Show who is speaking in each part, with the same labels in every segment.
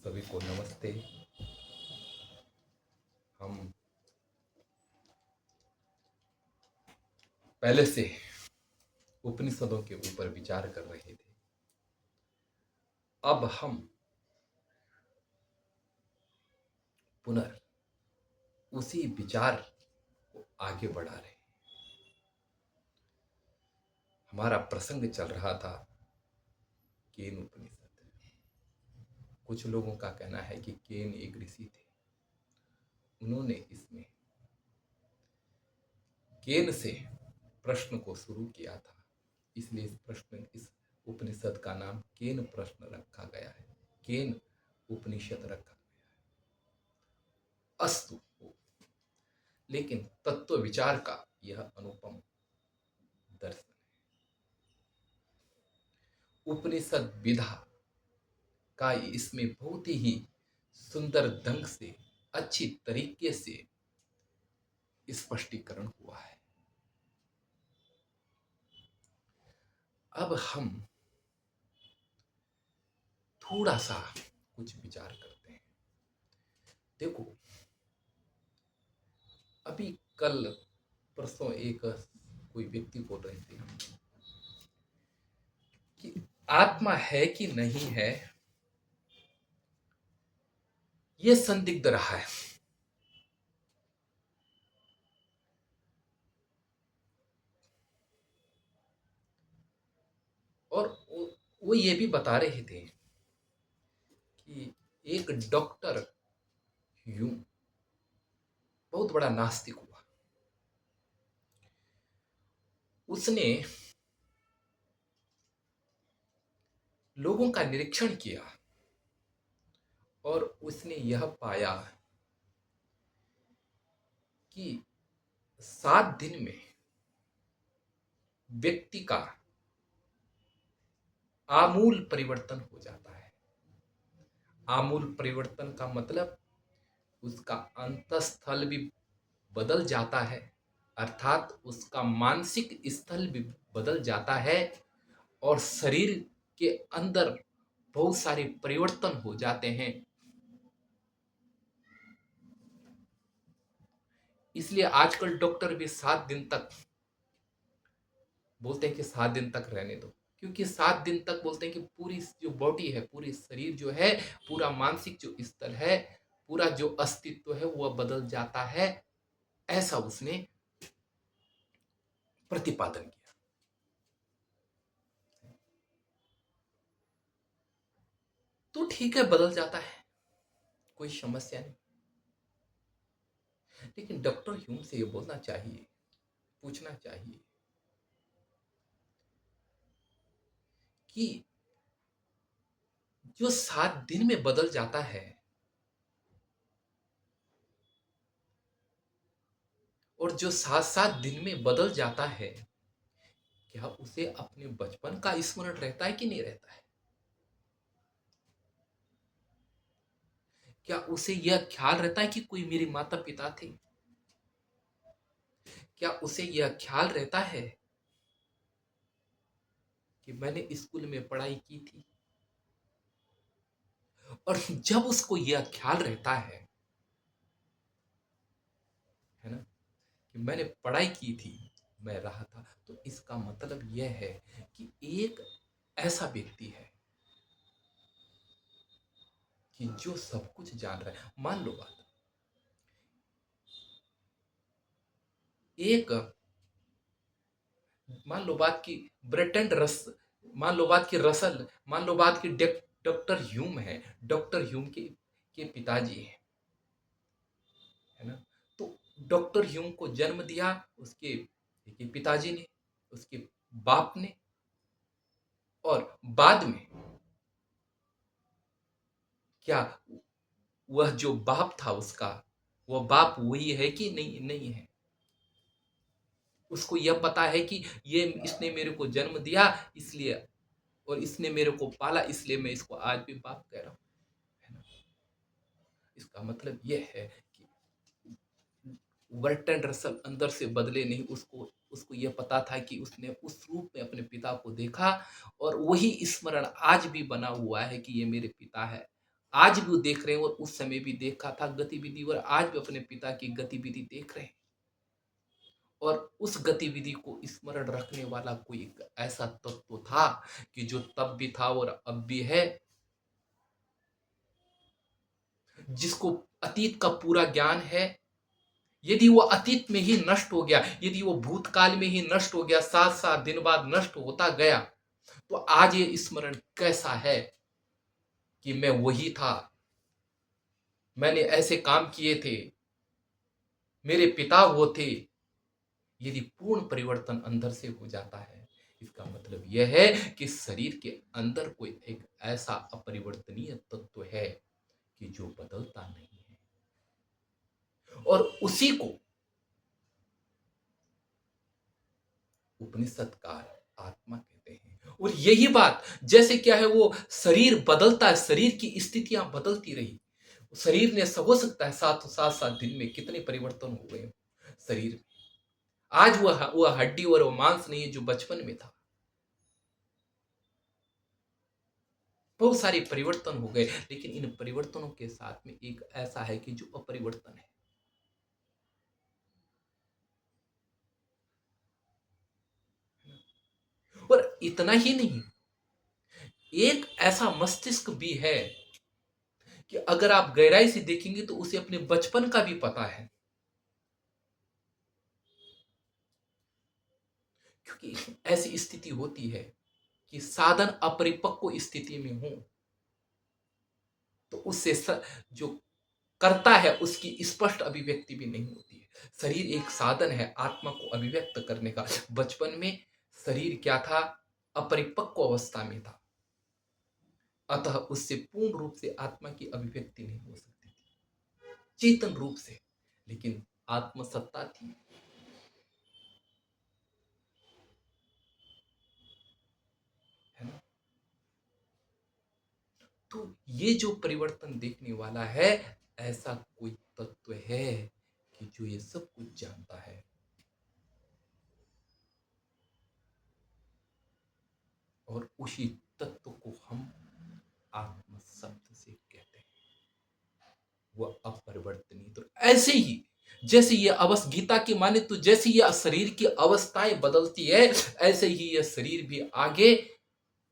Speaker 1: सभी को नमस्ते। हम पहले से उपनिषदों के ऊपर विचार कर रहे थे। अब हम पुनः उसी विचार को आगे बढ़ा रहे हैं। हमारा प्रसंग चल रहा था केन उपनिषद। कुछ लोगों का कहना है कि केन एक ऋषि थे। उन्होंने इसमें केन से प्रश्न को शुरू किया था, इसलिए इस उपनिषद का नाम केन प्रश्न रखा गया है, केन उपनिषद रखा गया है। अस्तु, लेकिन तत्व विचार का यह अनुपम दर्शन है। उपनिषद विधा का इसमें बहुत ही सुंदर ढंग से, अच्छी तरीके से स्पष्टीकरण हुआ है। अब हम थोड़ा सा कुछ विचार करते हैं। देखो, अभी कल परसों एक कोई व्यक्ति बोल रहे थे कि आत्मा है कि नहीं है, ये संदिग्ध रहा है। और वो ये भी बता रहे थे कि एक डॉक्टर ह्यूम बहुत बड़ा नास्तिक हुआ। उसने लोगों का निरीक्षण किया और उसने यह पाया कि 7 दिन में व्यक्ति का आमूल परिवर्तन हो जाता है। आमूल परिवर्तन का मतलब उसका अंतस्थल भी बदल जाता है, अर्थात उसका मानसिक स्थल भी बदल जाता है और शरीर के अंदर बहुत सारे परिवर्तन हो जाते हैं। इसलिए आजकल डॉक्टर भी 7 दिन तक बोलते हैं कि 7 दिन तक रहने दो, क्योंकि 7 दिन तक बोलते हैं कि पूरी जो बॉडी है, पूरी शरीर जो है, पूरा मानसिक जो स्थल है, पूरा जो अस्तित्व है वह बदल जाता है। ऐसा उसने प्रतिपादन किया। तो ठीक है, बदल जाता है, कोई समस्या नहीं। लेकिन डॉक्टर ह्यूम से ये बोलना चाहिए, पूछना चाहिए कि जो 7 दिन में बदल जाता है और जो 7-7 दिन में बदल जाता है, क्या उसे अपने बचपन का स्मरण रहता है कि नहीं रहता है? क्या उसे यह ख्याल रहता है कि कोई मेरे माता पिता थे? क्या उसे यह ख्याल रहता है कि मैंने स्कूल में पढ़ाई की थी? और जब उसको यह ख्याल रहता है ना, कि मैंने पढ़ाई की थी, मैं रहा था, तो इसका मतलब यह है कि एक ऐसा व्यक्ति है कि जो सब कुछ जान रहा है। एक मान लो बात की ब्रेटेंड रस मान लो बात की रसल मान लो बात की डॉक्टर ह्यूम है। डॉक्टर ह्यूम के पिताजी है ना। तो डॉक्टर ह्यूम को जन्म दिया उसके पिताजी ने, उसके बाप ने, और बाद में क्या वह जो बाप था उसका, वह बाप वही है कि नहीं नहीं है? उसको यह पता है कि ये इसने मेरे को जन्म दिया इसलिए, और इसने मेरे को पाला इसलिए मैं इसको आज भी बाप कह रहा हूँ, है ना। इसका मतलब यह है कि बर्टन रसल अंदर से बदले नहीं। उसको उसको यह पता था कि उसने उस रूप में अपने पिता को देखा और वही स्मरण आज भी बना हुआ है कि ये मेरे पिता है। आज भी वो देख रहे हैं और उस समय भी देखा था गतिविधि, और आज भी अपने पिता की गतिविधि देख रहे हैं। और उस गतिविधि को स्मरण रखने वाला कोई एक ऐसा तत्व था कि जो तब भी था और अब भी है, जिसको अतीत का पूरा ज्ञान है। यदि वो अतीत में ही नष्ट हो गया, यदि वो भूतकाल में ही नष्ट हो गया, 7-7 दिन बाद नष्ट होता गया, तो आज ये स्मरण कैसा है कि मैं वही था, मैंने ऐसे काम किए थे, मेरे पिता वो थे। यदि पूर्ण परिवर्तन अंदर से हो जाता है, इसका मतलब यह है कि शरीर के अंदर कोई एक ऐसा अपरिवर्तनीय तत्व है कि जो बदलता नहीं है, और उसी को उपनिषदकार आत्मा कहते हैं। और यही बात, जैसे क्या है, वो शरीर बदलता है, शरीर की स्थितियां बदलती रही, शरीर ने सब हो सकता है 7-7 दिन में कितने परिवर्तन हो गए शरीर में। आज वह हड्डी और वो मांस नहीं है जो बचपन में था। बहुत सारे परिवर्तन हो गए, लेकिन इन परिवर्तनों के साथ में एक ऐसा है कि जो अपरिवर्तन है। और इतना ही नहीं, एक ऐसा मस्तिष्क भी है कि अगर आप गहराई से देखेंगे तो उसे अपने बचपन का भी पता है। क्योंकि ऐसी स्थिति होती है कि साधन अपरिपक्व स्थिति में हो, तो उससे जो करता है उसकी स्पष्ट अभिव्यक्ति भी नहीं होती है। शरीर एक साधन है आत्मा को अभिव्यक्त करने का। बचपन में शरीर क्या था? अपरिपक्व अवस्था में था, अतः उससे पूर्ण रूप से आत्मा की अभिव्यक्ति नहीं हो सकती थी चेतन रूप से। लेकिन आत्मसत्ता थी। है ना? तो ये जो परिवर्तन देखने वाला है, ऐसा कोई तत्व है कि जो ये सब कुछ जानता है। और उसी तत्व को हम आत्म शब्द से कहते हैं। वह अपरिवर्तनीय। तो ऐसे ही जैसे ये अवस्था गीता की माने तो जैसे ये शरीर की अवस्थाएं बदलती है, ऐसे ही यह शरीर भी आगे,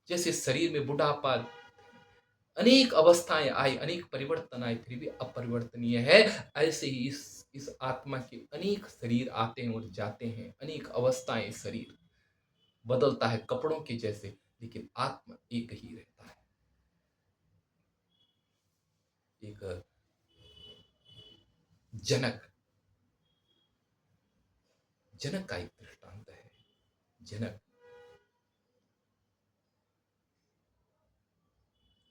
Speaker 1: जैसे शरीर में बुढ़ापा, अनेक अवस्थाएं आई, अनेक परिवर्तन आए, फिर भी अपरिवर्तनीय है। ऐसे ही इस आत्मा के अनेक शरीर आते हैं और जाते हैं, अनेक अवस्थाएं, शरीर बदलता है कपड़ों के जैसे, लेकिन आत्मा एक ही रहता है। एक जनक जनक का एक दृष्टांत है। जनक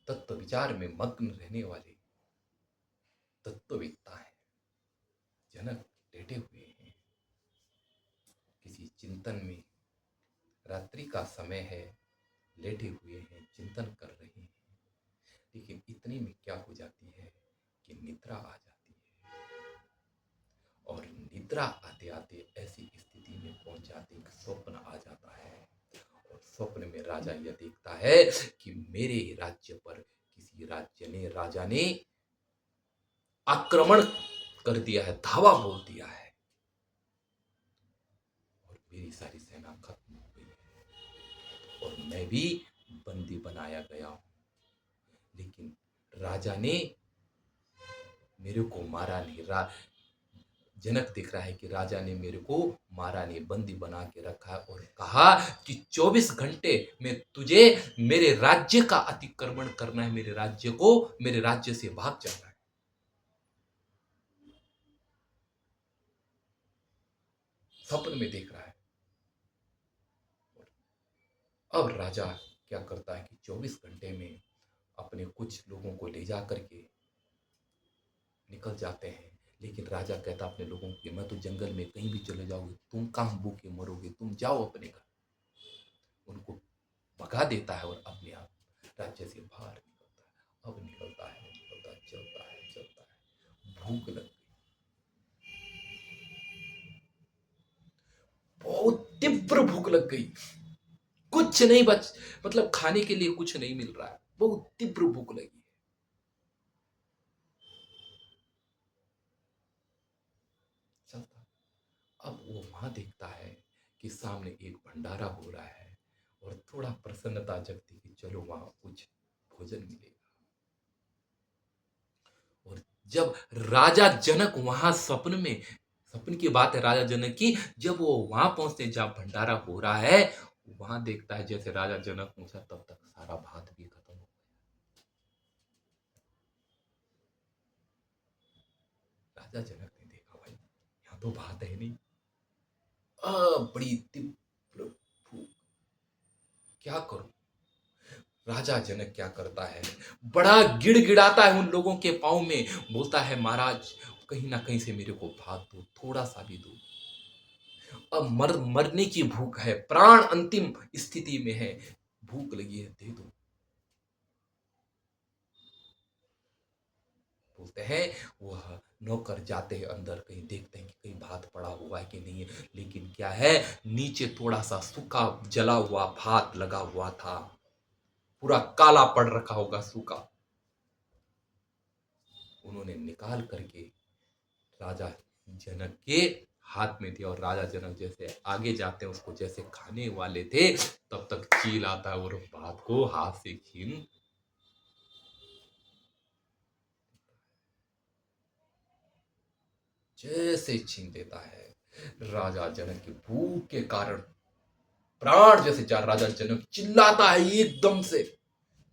Speaker 1: तत्व विचार में मग्न रहने वाले तत्ववेत्ता है। जनक लेटे हुए हैं किसी चिंतन में, रात्रि का समय है, लेटे हुए हैं, चिंतन कर रहे हैं। लेकिन इतने में क्या हो जाती है कि निद्रा आ जाती है। और निद्रा आते आते ऐसी स्थिति में पहुंच जाते हैं, स्वप्न आ जाता है। और स्वप्न में राजा यह देखता है कि मेरे राज्य पर किसी राजा ने आक्रमण कर दिया है, धावा बोल दिया है, और मेरी सारी सेना खत्म हो गई है और मैं भी बंदी बनाया गया हूं। लेकिन राजा ने मेरे को मारा नहीं। जनक दिख रहा है कि राजा ने मेरे को मारा नहीं, बंदी बना के रखा है, और कहा कि 24 घंटे में तुझे मेरे राज्य का अतिक्रमण करना है, मेरे राज्य से भाग जाना है। सपन में देख रहा है। अब राजा क्या करता है कि 24 घंटे में अपने कुछ लोगों को ले जा करके निकल जाते हैं। लेकिन राजा कहता अपने लोगों को, मैं तो जंगल में कहीं भी चले जाओगे, तुम कहाँ भूखे मरोगे, तुम जाओ अपने घर। उनको भगा देता है और अपने आप राज्य से बाहर निकलता है। अब निकलता है, चलता है, भूख लग गई, बहुत तीव्र भूख लग गई। कुछ नहीं बच, मतलब खाने के लिए कुछ नहीं मिल रहा है, बहुत तीव्र भूख लगी है। वहां देखता है कि सामने एक भंडारा हो रहा है और थोड़ा प्रसन्नता जगती कि चलो वहां कुछ भोजन मिलेगा। और जब राजा जनक वहां सपन की बात है राजा जनक की, जब वो वहां पहुंचते हैं जहां भंडारा हो रहा है, वहां देखता है जैसे राजा जनक पहुंचा तब तक सारा भात भी खत्म हो गया। राजा जनक ने देखा भाई यहाँ तो भात है नहीं। बड़ी तीव्र भूख, क्या करूं। राजा जनक क्या करता है, बड़ा गिड़गिड़ाता है उन लोगों के पांव में, बोलता है महाराज कहीं ना कहीं से मेरे को भात दो, थोड़ा सा भी दो। अब मरने की भूख है, प्राण अंतिम स्थिति में है, भूख लगी है, दे दो। बोलते हैं वह नौकर जाते हैं अंदर, कहीं देखते हैं कि कहीं भात पड़ा हुआ है कि नहीं है, लेकिन क्या है नीचे थोड़ा सा सूखा जला हुआ भात लगा हुआ था, पूरा काला पड़ रखा होगा सूखा। उन्होंने निकाल करके राजा जनक के हाथ में दिया और राजा जनक जैसे आगे जाते हैं उसको जैसे खाने वाले थे, तब तक चील आता है और भात को हाथ से छीन जैसे छीन देता है। राजा जनक की भूख के कारण प्राण जैसे जा, राजा जनक चिल्लाता है एकदम से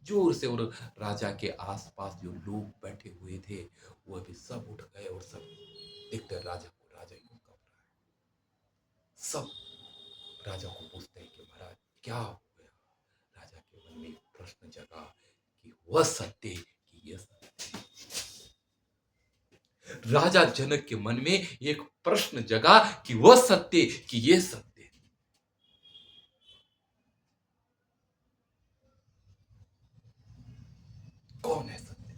Speaker 1: जोर से, और राजा के आसपास जो लोग बैठे हुए थे वो भी सब उठ गए और सब देखते हैं राजा को, राजा क्यों कांप रहा है। सब राजा को पूछते हैं कि महाराज क्या हो गया। राजा के मन में एक प्रश्न जगा कि वह सत्य कि यह सत्य। राजा जनक के मन में एक प्रश्न जगा कि वह सत्य कि यह सत्य। कौन है सत्य।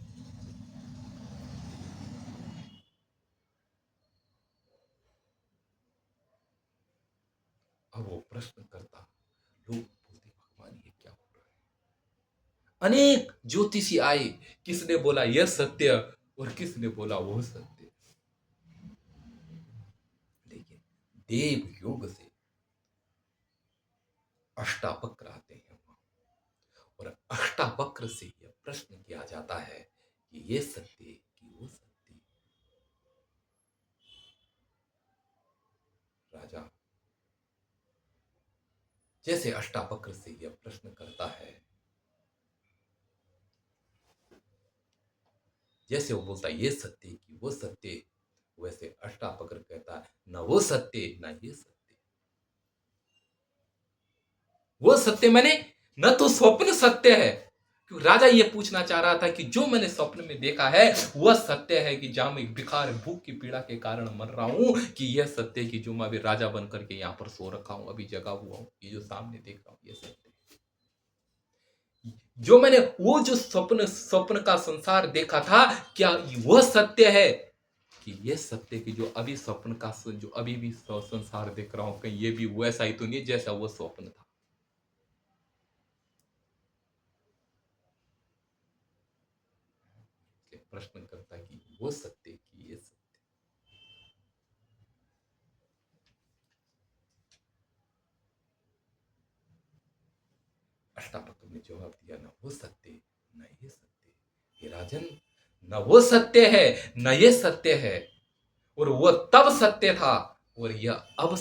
Speaker 1: अब वो प्रश्न करता, लोग बोलते भगवान ये क्या हो रहा है। अनेक ज्योतिषी आए, किसने बोला यह सत्य और किसने बोला वो सत्य। लेकिन देव योग से अष्टावक्र आते हैं और अष्टावक्र से यह प्रश्न किया जाता है कि ये सत्य कि वो सत्य। राजा जैसे अष्टावक्र से यह प्रश्न करता है, जैसे वो बोलता है ये सत्य कि वो सत्य, वैसे अष्टावक्र कहता है न वो सत्य न ये सत्य। वो सत्य मैंने न तो स्वप्न सत्य है, क्योंकि राजा ये पूछना चाह रहा था कि जो मैंने स्वप्न में देखा है वह सत्य है कि जहां मैं भिखार भूख की पीड़ा के कारण मर रहा हूं, कि यह सत्य कि जो मैं अभी राजा बन करके यहाँ पर सो रखा हूं, अभी जगा हुआ हूं, ये जो सामने देख रहा हूं ये सत्य है। जो मैंने वो जो स्वप्न स्वप्न का संसार देखा था, क्या वह सत्य है कि ये सत्य कि जो अभी स्वप्न का जो अभी भी संसार देख रहा हूं, कहीं ये भी वैसा ही तो नहीं जैसा वो स्वप्न था। प्रश्न करता है कि वो सत्य कि ये सत्य। अष्टावक्र ने जवाब दिया न वो सत्य न ये सत्य। हे राजन, न वो सत्य है न ये सत्य है, और वो तब सत्य था और यह अब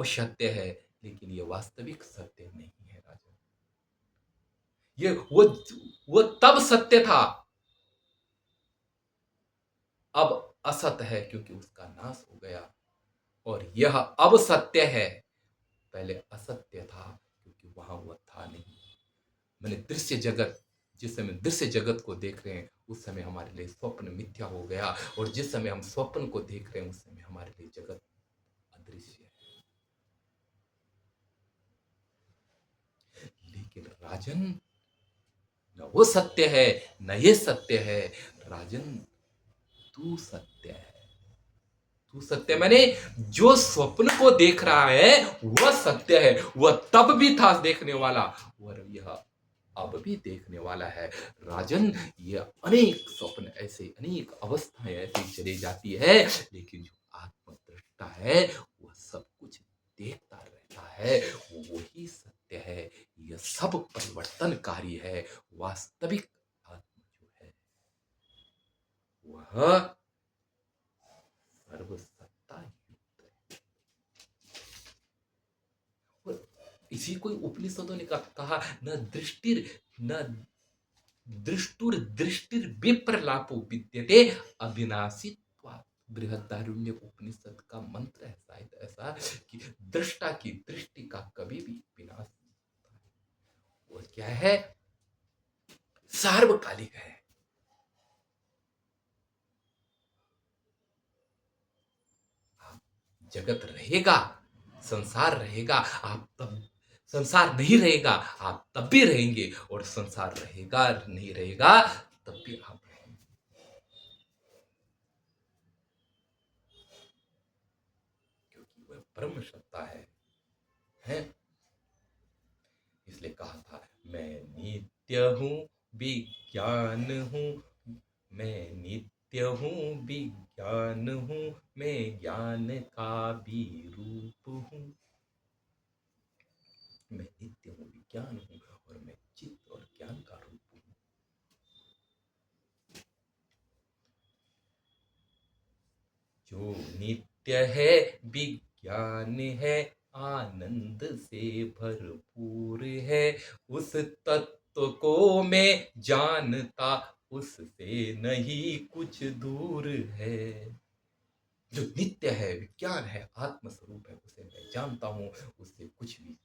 Speaker 1: सत्य है, लेकिन ये वास्तविक सत्य नहीं है राजन। ये वो तब सत्य था, अब असत है क्योंकि उसका नाश हो गया, और यह अब सत्य है, पहले असत्य था क्योंकि वहां वह था नहीं। मैंने दृश्य जगत, जिस समय दृश्य जगत को देख रहे हैं उस समय हमारे लिए स्वप्न मिथ्या हो गया, और जिस समय हम स्वप्न को देख रहे हैं उस समय हमारे लिए जगत अदृश्य है। लेकिन राजन, न वो सत्य है न ये सत्य है। राजन, तू सत्य है। तू सत्य मैंने जो स्वप्न को देख रहा है वह सत्य है, वह तब भी था देखने वाला और यह अब भी देखने वाला है। राजन, ये अनेक स्वप्न ऐसे, अनेक अवस्थाएं ऐसी चली जाती है, लेकिन जो आत्मदृष्टा है वह देखता रहता है, वही सत्य है। यह सब परिवर्तनकारी है। वास्तविक आत्मा जो है वह सर्वसत्ता युक्त है। और इसी को उपनिषदों ने कहा, न दृष्टिर न दृष्टुर्दृष्टिर्विप्रलापो विद्यते अविनाशित्वात्। बृहदारण्य उपनिषद का मंत्र है शायद ऐसा कि दृष्टा की दृष्टि का कभी भी विनाश नहीं होता है। वो क्या है? सार्वकालिक है। जगत रहेगा, संसार रहेगा, आप तब संसार नहीं रहेगा, आप तब भी रहेंगे, और संसार रहेगा नहीं रहेगा तब भी आप रहेंगे। क्योंकि वह ब्रह्म सत्ता है? इसलिए कहा था, मैं नित्य हूँ, विज्ञान हूँ, मैं नित्य हूँ, विज्ञान हूँ, मैं ज्ञान का भी रूप हूँ। मैं नित्य हूँ, विज्ञान हूँ, और मैं चित्त और ज्ञान का रूप हूँ। जो नित्य है, विज्ञान है, आनंद से भरपूर है, उस तत्व को मैं जानता, उससे नहीं कुछ दूर है। जो नित्य है, विज्ञान है, आत्म स्वरूप है, उसे मैं जानता हूं, उससे कुछ भी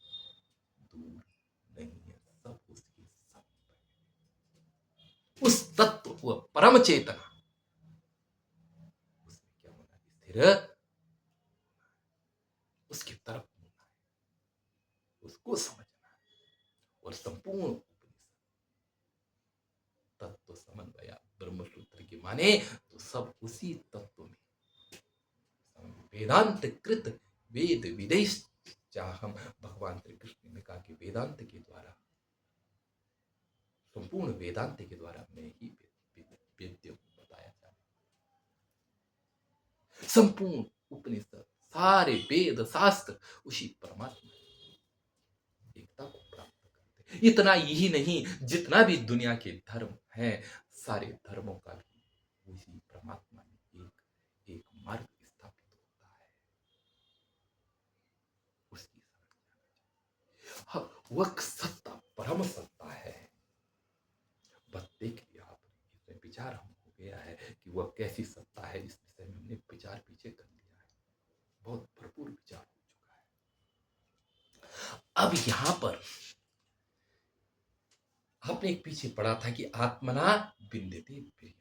Speaker 1: दूर नहीं है, सब उसके साथ है। उस तत्व को, परम चेतना, उसमें क्या होना, स्थिर, उसकी तरफ होना है, उसको समझना है। और संपूर्ण उपनिषद तत्व समन्वय ब्रह्म सूत्र की माने तो सब उसी तत्व में। वेदांत कृत वेद विदेश चाहम, भगवान श्री कृष्ण ने कहा कि वेदांत के द्वारा, संपूर्ण वेदांत के द्वारा मैं ही वेद्य बताया जाए। संपूर्ण उपनिषद, सारे वेद शास्त्र उसी परमात्मा एकता को प्राप्त करते। इतना यही नहीं, जितना भी दुनिया के धर्म हैं, सारे धर्मों का भी उसी परमात्मा में एक मार्ग स्थापित होता है। उसकी हाँ, वह सत्ता परम सत्ता है। बस देख लिया आपने, इसमें विचार हम हो गया है कि वह कैसी सत्ता है। इस विषय में हमने विचार पीछे कर लिया है, बहुत भरपूर विचार हो चुका है। अब यहां पर आपने एक पीछे पढ़ा था कि आत्मना विन्दते प्रियम,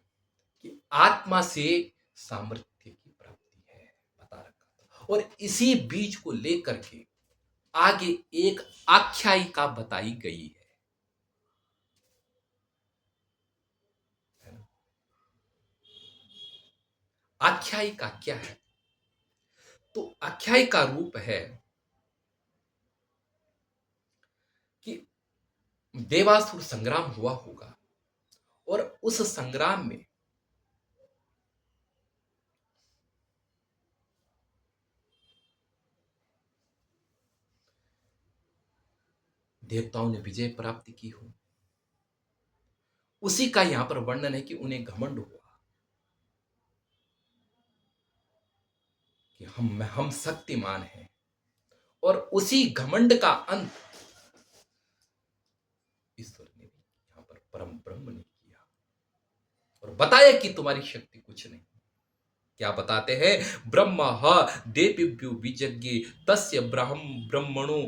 Speaker 1: कि आत्मा से सामर्थ्य की प्राप्ति है, बता रखा था। और इसी बीज को लेकर के आगे एक आख्यायिका बताई गई है ना? आख्यायिका क्या है? तो आख्यायिका रूप है कि देवासुर संग्राम हुआ होगा, और उस संग्राम में देवताओं ने विजय प्राप्त की हो। उसी का यहां पर वर्णन है कि उन्हें घमंड हुआ कि हम शक्तिमान हैं, और उसी घमंड का अंत ईश्वर ने भी यहां पर परम ब्रह्म ने किया, और बताया कि तुम्हारी शक्ति कुछ नहीं। क्या बताते हैं? ब्रह्म देवेभ्यो विजज्ञे तस्य ब्रह्मणो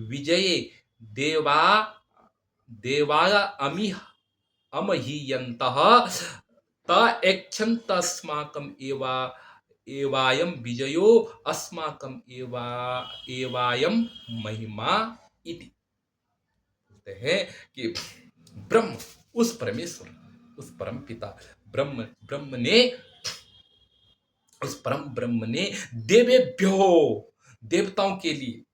Speaker 1: विजये देवा देवा अमी अमहीयन्तः त यच्छन्तस्माकम् एवायं विजयो अस्माकम् एवायं महिमा इति। बोलते हैं कि ब्रह्म, उस परमेश्वर, उस परम पिता ब्रह्म ब्रह्म ने उस परम ब्रह्म ने देवेभ्यो, देवताओं के लिए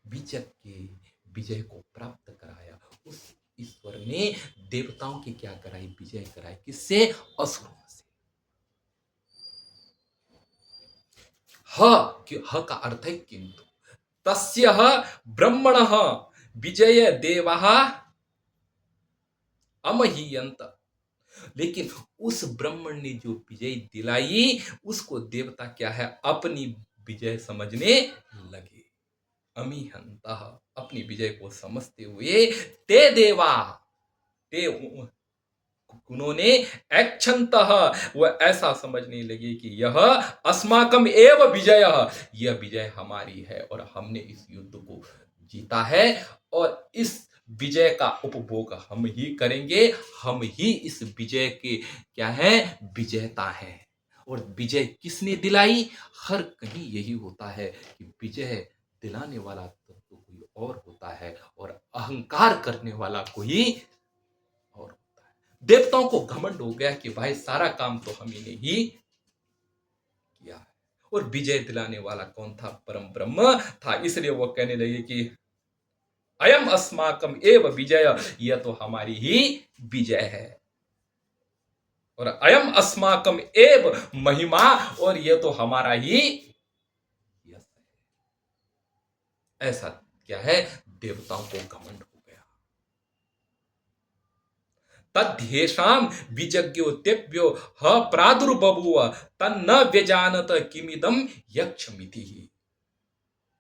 Speaker 1: विजय को प्राप्त कराया। उस ईश्वर ने देवताओं की क्या कराई? विजय कराई। किससे? असुरों से। ह का अर्थ है किंतु, तस्य ब्रह्मण विजय देवा अमहीयंत, लेकिन उस ब्राह्मण ने जो विजय दिलाई उसको देवता क्या है, अपनी विजय समझने लगे। अमीहंता, अपनी विजय को समझते हुए ते देवा, ते उन्होंने एक्छंत, वह ऐसा समझने लगे कि यह अस्माकम एव विजय, यह विजय हमारी है और हमने इस युद्ध को जीता है और इस विजय का उपभोग हम ही करेंगे, हम ही इस विजय के क्या है, विजेता है। और विजय किसने दिलाई, हर कहीं यही होता है कि विजय दिलाने वाला तो कोई और होता है और अहंकार करने वाला कोई और होता है। देवताओं को घमंड हो गया कि भाई सारा काम तो हम ही ने ही किया है, और विजय दिलाने वाला कौन था, परम ब्रह्म था। इसलिए वो कहने लगे कि अयम अस्माकम एव विजय, यह तो हमारी ही विजय है, और अयम अस्माकम एव महिमा, और यह तो हमारा ही यश है। ऐसा क्या है, देवताओं को घमंड हो गया। तद्धेषाम विजज्ञोतेभ्यो ह प्रादुर्बभूव तन्न व्यजानत किमिदम यक्षमिति।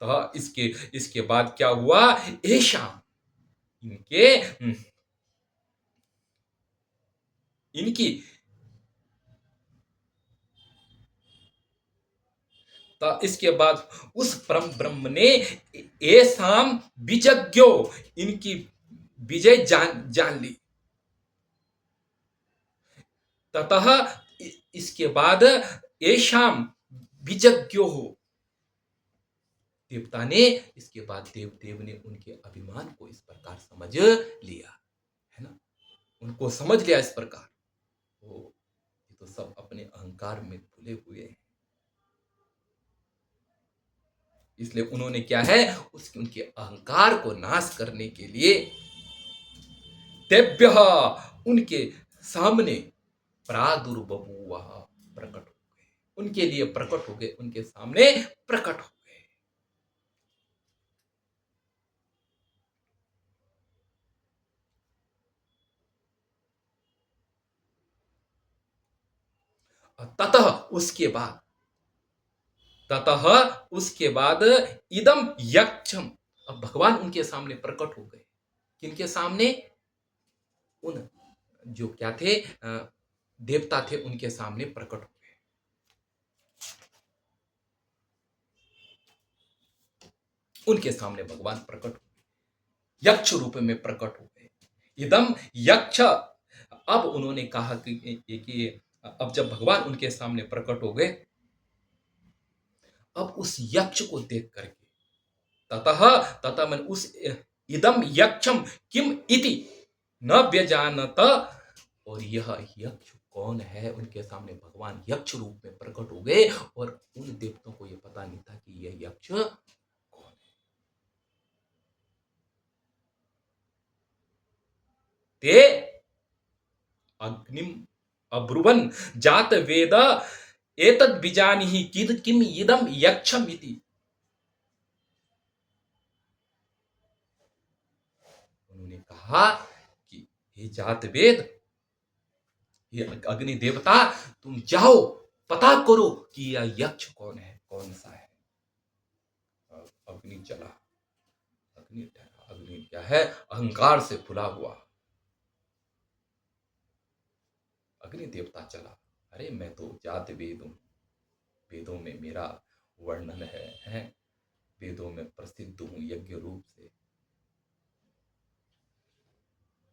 Speaker 1: तो इसके बाद क्या हुआ, ऐशा इनके इनकी तो इसके बाद उस परम ब्रह्म ने ऐसाम विजज्ञो, इनकी विजय जान ली। ततः इसके बाद ऐशाम विजज्ञो हो, देवता ने इसके बाद देव ने उनके अभिमान को इस प्रकार समझ लिया, है ना, उनको समझ लिया इस प्रकार। वो ये तो सब अपने अहंकार में भूले हुए हैं, इसलिए उन्होंने क्या है, उनके अहंकार को नाश करने के लिए तेभ्य, उनके सामने प्रादुर्बभूव, प्रकट हो गए, उनके लिए प्रकट हो गए, उनके सामने प्रकट हो गए। ततः उसके बाद इदम यक्षम, अब भगवान उनके सामने प्रकट हो गए। किनके सामने, उन जो क्या थे, देवता थे, उनके सामने प्रकट हो गए। उनके सामने भगवान प्रकट हो गए, यक्ष रूप में प्रकट हो गए। इदम यक्ष, अब उन्होंने कहा कि अब जब भगवान उनके सामने प्रकट हो गए, अब उस यक्ष को देख करके ततः मन उस इदम यक्षम किम इति न व्यजानत, और यह यक्ष कौन है, उनके सामने भगवान यक्ष रूप में प्रकट हो गए और उन देवताओं को यह पता नहीं था कि यह यक्ष कौन है। ते अग्निम अब्रुवन जात वेद एतद बीजानिहि किम इदम यक्षम इति, उन्होंने कहा कि हे जात वेद, ये अग्नि देवता, तुम जाओ पता करो कि यह यक्ष कौन है, कौन सा है। अग्नि चला, अग्नि क्या है, अहंकार से फुला हुआ अग्नि देवता चला। अरे मैं तो जात वेद हूं, वेदों में मेरा वर्णन है, वेदों में प्रसिद्ध हूं यज्ञ रूप से,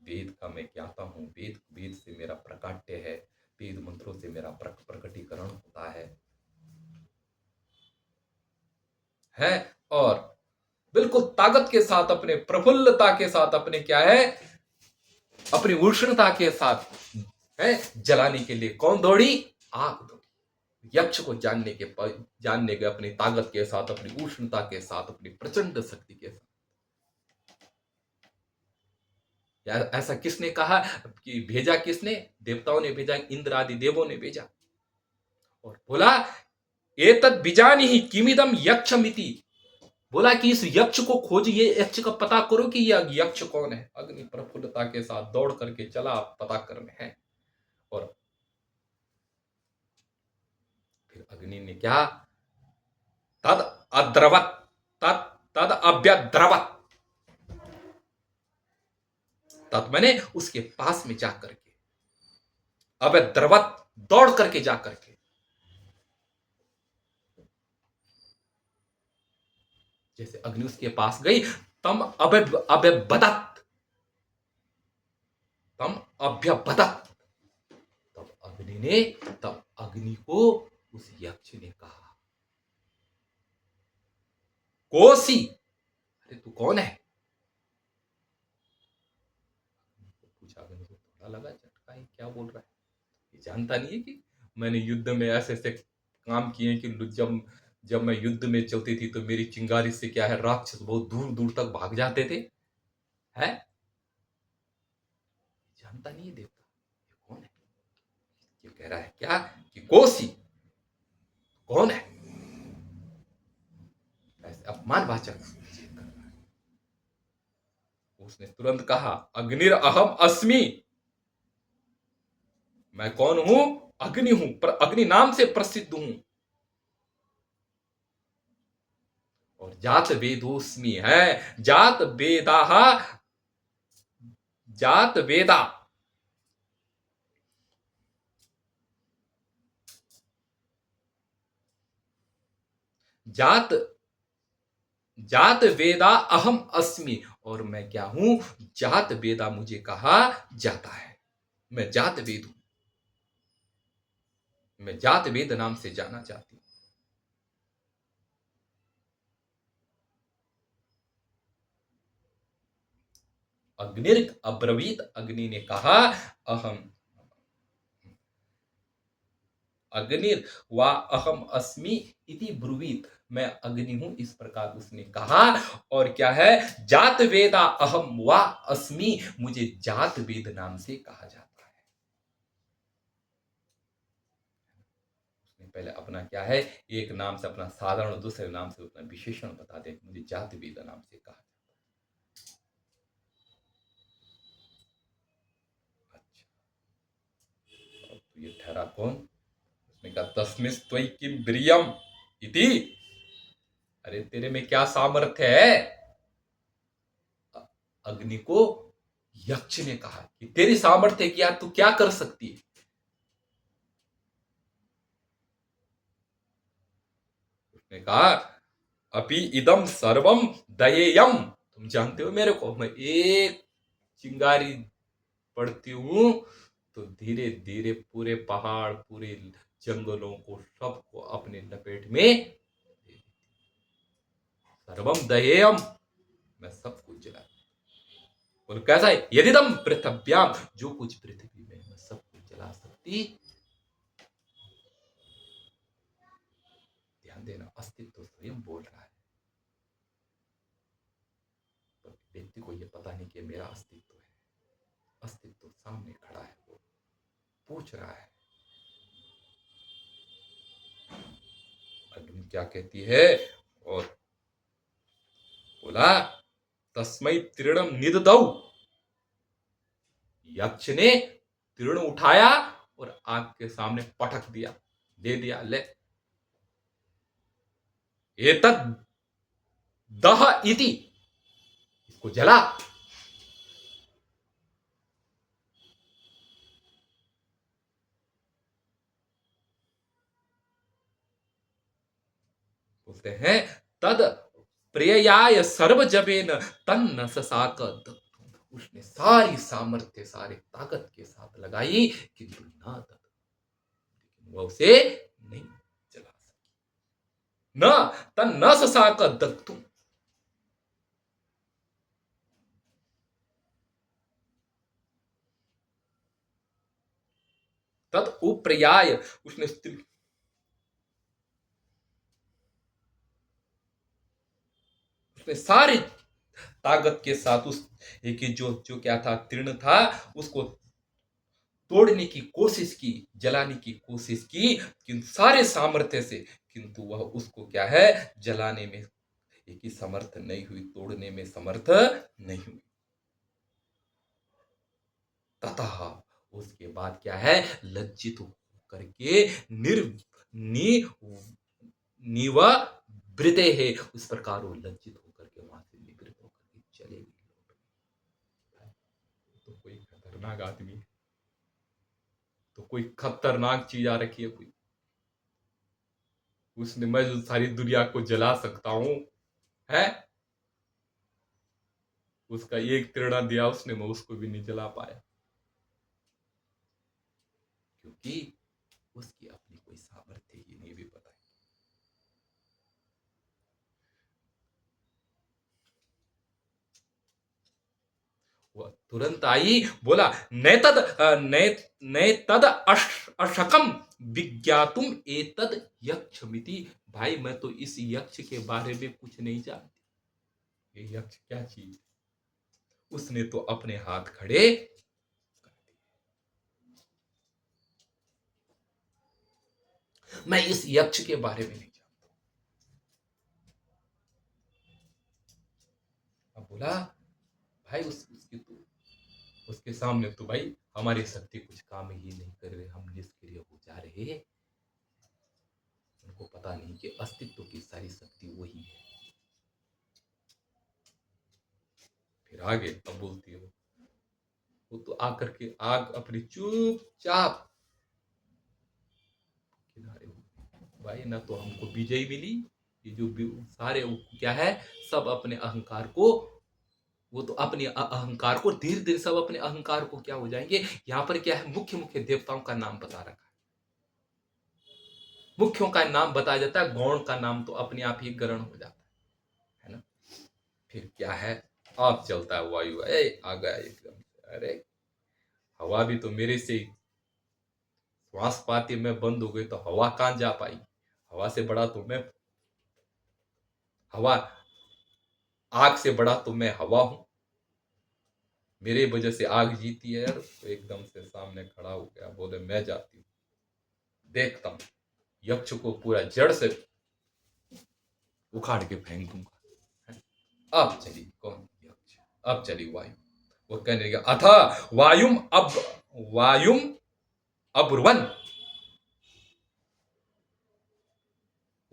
Speaker 1: वेद का मैं ज्ञाता हूं, वेद से मेरा प्रकाट्य है, वेद मंत्रों से मेरा प्रकटीकरण होता है, और बिल्कुल ताकत के साथ, अपने प्रफुल्लता के साथ, अपने क्या है, अपनी उष्णता के साथ है जलाने के लिए कौन दौड़ी, आग दौड़ी। यक्ष को जानने के अपनी ताकत के साथ, अपनी उष्णता के साथ, अपनी प्रचंड शक्ति के साथ। यार ऐसा किसने कहा कि भेजा, किसने, देवताओं ने भेजा, इंद्र आदि देवों ने भेजा, और बोला एतद बीजानिहि किमिदम यक्षमिति, बोला कि इस यक्ष को खोजिए, यक्ष का पता करो कि यह यक्ष कौन है। अग्नि प्रफुल्लता के साथ दौड़ करके चला पता करने है। और फिर अग्नि ने क्या, तद अद्रवत, तद तद अभ्यद्रवत, तद मैंने उसके पास में जाकर के, अभ्यद्रवत दौड़ करके जाकर के, जैसे अग्नि उसके पास गई, तम अभ्यबदत, तम अभ्यबदत, तब अग्नि ने, तब अग्नि को उस यक्ष ने कहा, कोसी, अरे तू कौन है। पूछा, अग्नि को थोड़ा लगा झटका, ये क्या बोल रहा है, ये जानता नहीं है कि मैंने युद्ध में ऐसे ऐसे काम किए कि जब जब मैं युद्ध में चलती थी तो मेरी चिंगारी से क्या है, राक्षस बहुत दूर दूर तक भाग जाते थे। है, जानता नहीं है देवता, ये कौन है। ये कह रहा है क्या कि कोसी कौन है, ऐसे अपमानवाचक। उसने तुरंत कहा, अग्निर अहम अस्मि, मैं कौन हूं, अग्नि हूं, पर अग्नि नाम से प्रसिद्ध हूं। और जात वेदोस्मि है, जात वेदा, जात वेदा, जात जात वेदा अहम अस्मि, और मैं क्या हूं, जात वेदा मुझे कहा जाता है, मैं जात वेद हूं, मैं जात वेद नाम से जाना चाहती हूं। अग्निर अब्रवीत, अग्नि ने कहा, अहम अग्निर वा अहम अस्मि इति ब्रुवीत, मैं अग्नि हूं, इस प्रकार उसने कहा। और क्या है, जात वेदा अहम वा अस्मि, मुझे जात वेद नाम से कहा जाता है। उसने पहले अपना क्या है, एक नाम से अपना साधारण और दूसरे नाम से अपना विशेषण बता दे, मुझे जात वेद नाम से कहा जाता है। अच्छा, अब तो ये ठहरा कौन, उसने कहा तस्मिस्त्वयि किम ब्रियम इति, अरे तेरे में क्या सामर्थ्य है। अग्नि को यक्ष ने कहा कि तेरी सामर्थ्य क्या, तू क्या कर सकती है। उसने कहा, अपि इदम सर्वम दयेयम, तुम जानते हो मेरे को, मैं एक चिंगारी पड़ती हूं तो धीरे धीरे पूरे पहाड़, पूरे जंगलों को, सबको अपने लपेट में, सर्वम दहेयम, मैं सब कुछ जला, और कैसा है, यदिदम पृथ्व्याम, जो कुछ पृथ्वी में मैं सब कुछ जला सकती। ध्यान देना, अस्तित्व स्वयं बोल रहा है, तो व्यक्ति को यह पता नहीं कि मेरा अस्तित्व है। अस्तित्व सामने खड़ा है, वो पूछ रहा है। अग्नि क्या कहती है, और बोला, तस्मै तीर्णम निददौ, यक्ष ने तीर्ण उठाया और आग के सामने पटक दिया, दे दिया, ले एतद दह इति, इसको जला। बोलते हैं, तद प्रेयाय सर्वजबेन तन्न ससाक, उसने सारी सामर्थ्य, सारी ताकत के साथ लगाई, किंतु ना तद, वह उसे नहीं जला सकी। न तन न ससाक दग्धुम, तद उप्रयाय, उसने उसने सारी ताकत के साथ उस एक जो जो क्या था, तीर्ण था, उसको तोड़ने की कोशिश की, जलाने की कोशिश की, किंतु सारे सामर्थ्य से, किंतु वह उसको क्या है, जलाने में एक ही समर्थ नहीं हुई, तोड़ने में समर्थ नहीं हुई। तथा उसके बाद क्या है, लज्जित होकर के नि निवृते है, उस प्रकार वो लज्जित होकर के वहां से निवृत्त होकर के चले गए। तो कोई खतरनाक आदमी है, तो कोई खतरनाक चीज आ रखी है कोई, उसने, मैं जो सारी दुनिया को जला सकता हूं है, उसका एक प्रेरणा दिया उसने, मैं उसको भी नहीं जला पाया, क्योंकि उसकी अपनी कोई सामर्थ्य ही नहीं भी पता है। वह तुरंत आई, बोला नैतद नैतद अशकम विज्ञातुम एतद यक्षमिति। भाई मैं तो इस यक्ष के बारे में कुछ नहीं जानती, ये यक्ष क्या चीज। उसने तो अपने हाथ खड़े, मैं इस यक्ष के बारे में नहीं जानता। अब बोला भाई उसके सामने तो भाई हमारी शक्ति कुछ काम ही नहीं कर रहे, हम निष्क्रिय हो जा रहे हैं। उनको पता नहीं कि अस्तित्व की सारी शक्ति वही है। फिर आगे अब बोलती है वो तो आकर के आग अपनी चुपचाप किनारे हो। भाई ना तो हमको विजय मिली, ये जो सारे क्या है, सब अपने अहंकार को, वो तो अपने अहंकार को धीरे धीरे सब अपने अहंकार को क्या हो जाएंगे। यहाँ पर क्या है, मुख्य मुख्य देवताओं का नाम बता रखा है, मुख्यों का नाम बताया जाता है, गौण का नाम तो अपने आप ही ग्रहण हो जाता है ना। फिर क्या है, अब चलता है वायु, आ गया एकदम से, अरे हवा भी तो मेरे से श्वास पाती में बंद हो गई तो हवा कहां जा पाई। हवा से बड़ा तो मैं, हवा, आग से बड़ा तो मैं हवा हूं, मेरे वजह से आग जीती है यार। तो एकदम से सामने खड़ा हो गया, बोले मैं जाती हूँ, देखता हूँ यक्ष को पूरा जड़ से उखाड़ के फेंक दूंगा। अब चली कौन यक्ष, अब चली वायु। वो कहने लगा अथ वायुम अब्रुवन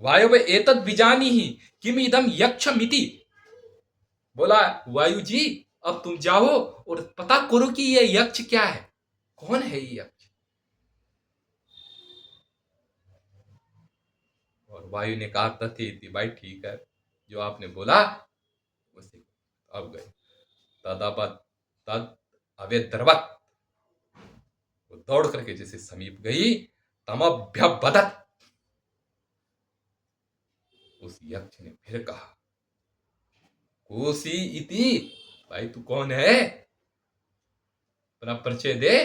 Speaker 1: वायु एतद बिजानी ही किम इदम यक्षमिति। बोला वायु जी अब तुम जाओ और पता करो कि ये यक्ष क्या है, कौन है ये यक्ष। और वायु ने कहा तथेति, भाई ठीक है, जो आपने बोला उसे। अब गए तदापत तद अवेद्रवत, वो दौड़ करके जैसे समीप गई, तमभ्यबदत, उस यक्ष ने फिर कहा कोसी इति, भाई तू कौन है, अपना परिचय दे।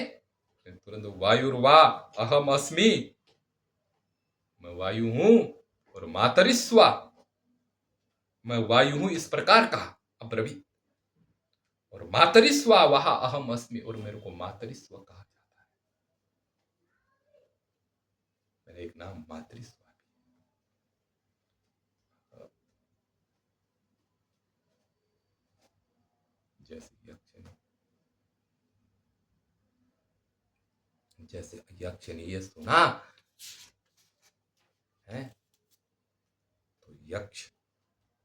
Speaker 1: तुरंत वायुर्वा अहम अस्मि, मैं वायु हूं, और मातरिस्वा, मैं वायु हूं, इस प्रकार कहा अब्रवीत। और मातरिस्वा वहा अहम अस्मि, और मेरे को मातरिस्व कहा जाता है, मेरा एक नाम मातरिस्वा भी है। जैसे यक्ष ने ये सुना है, तो यक्ष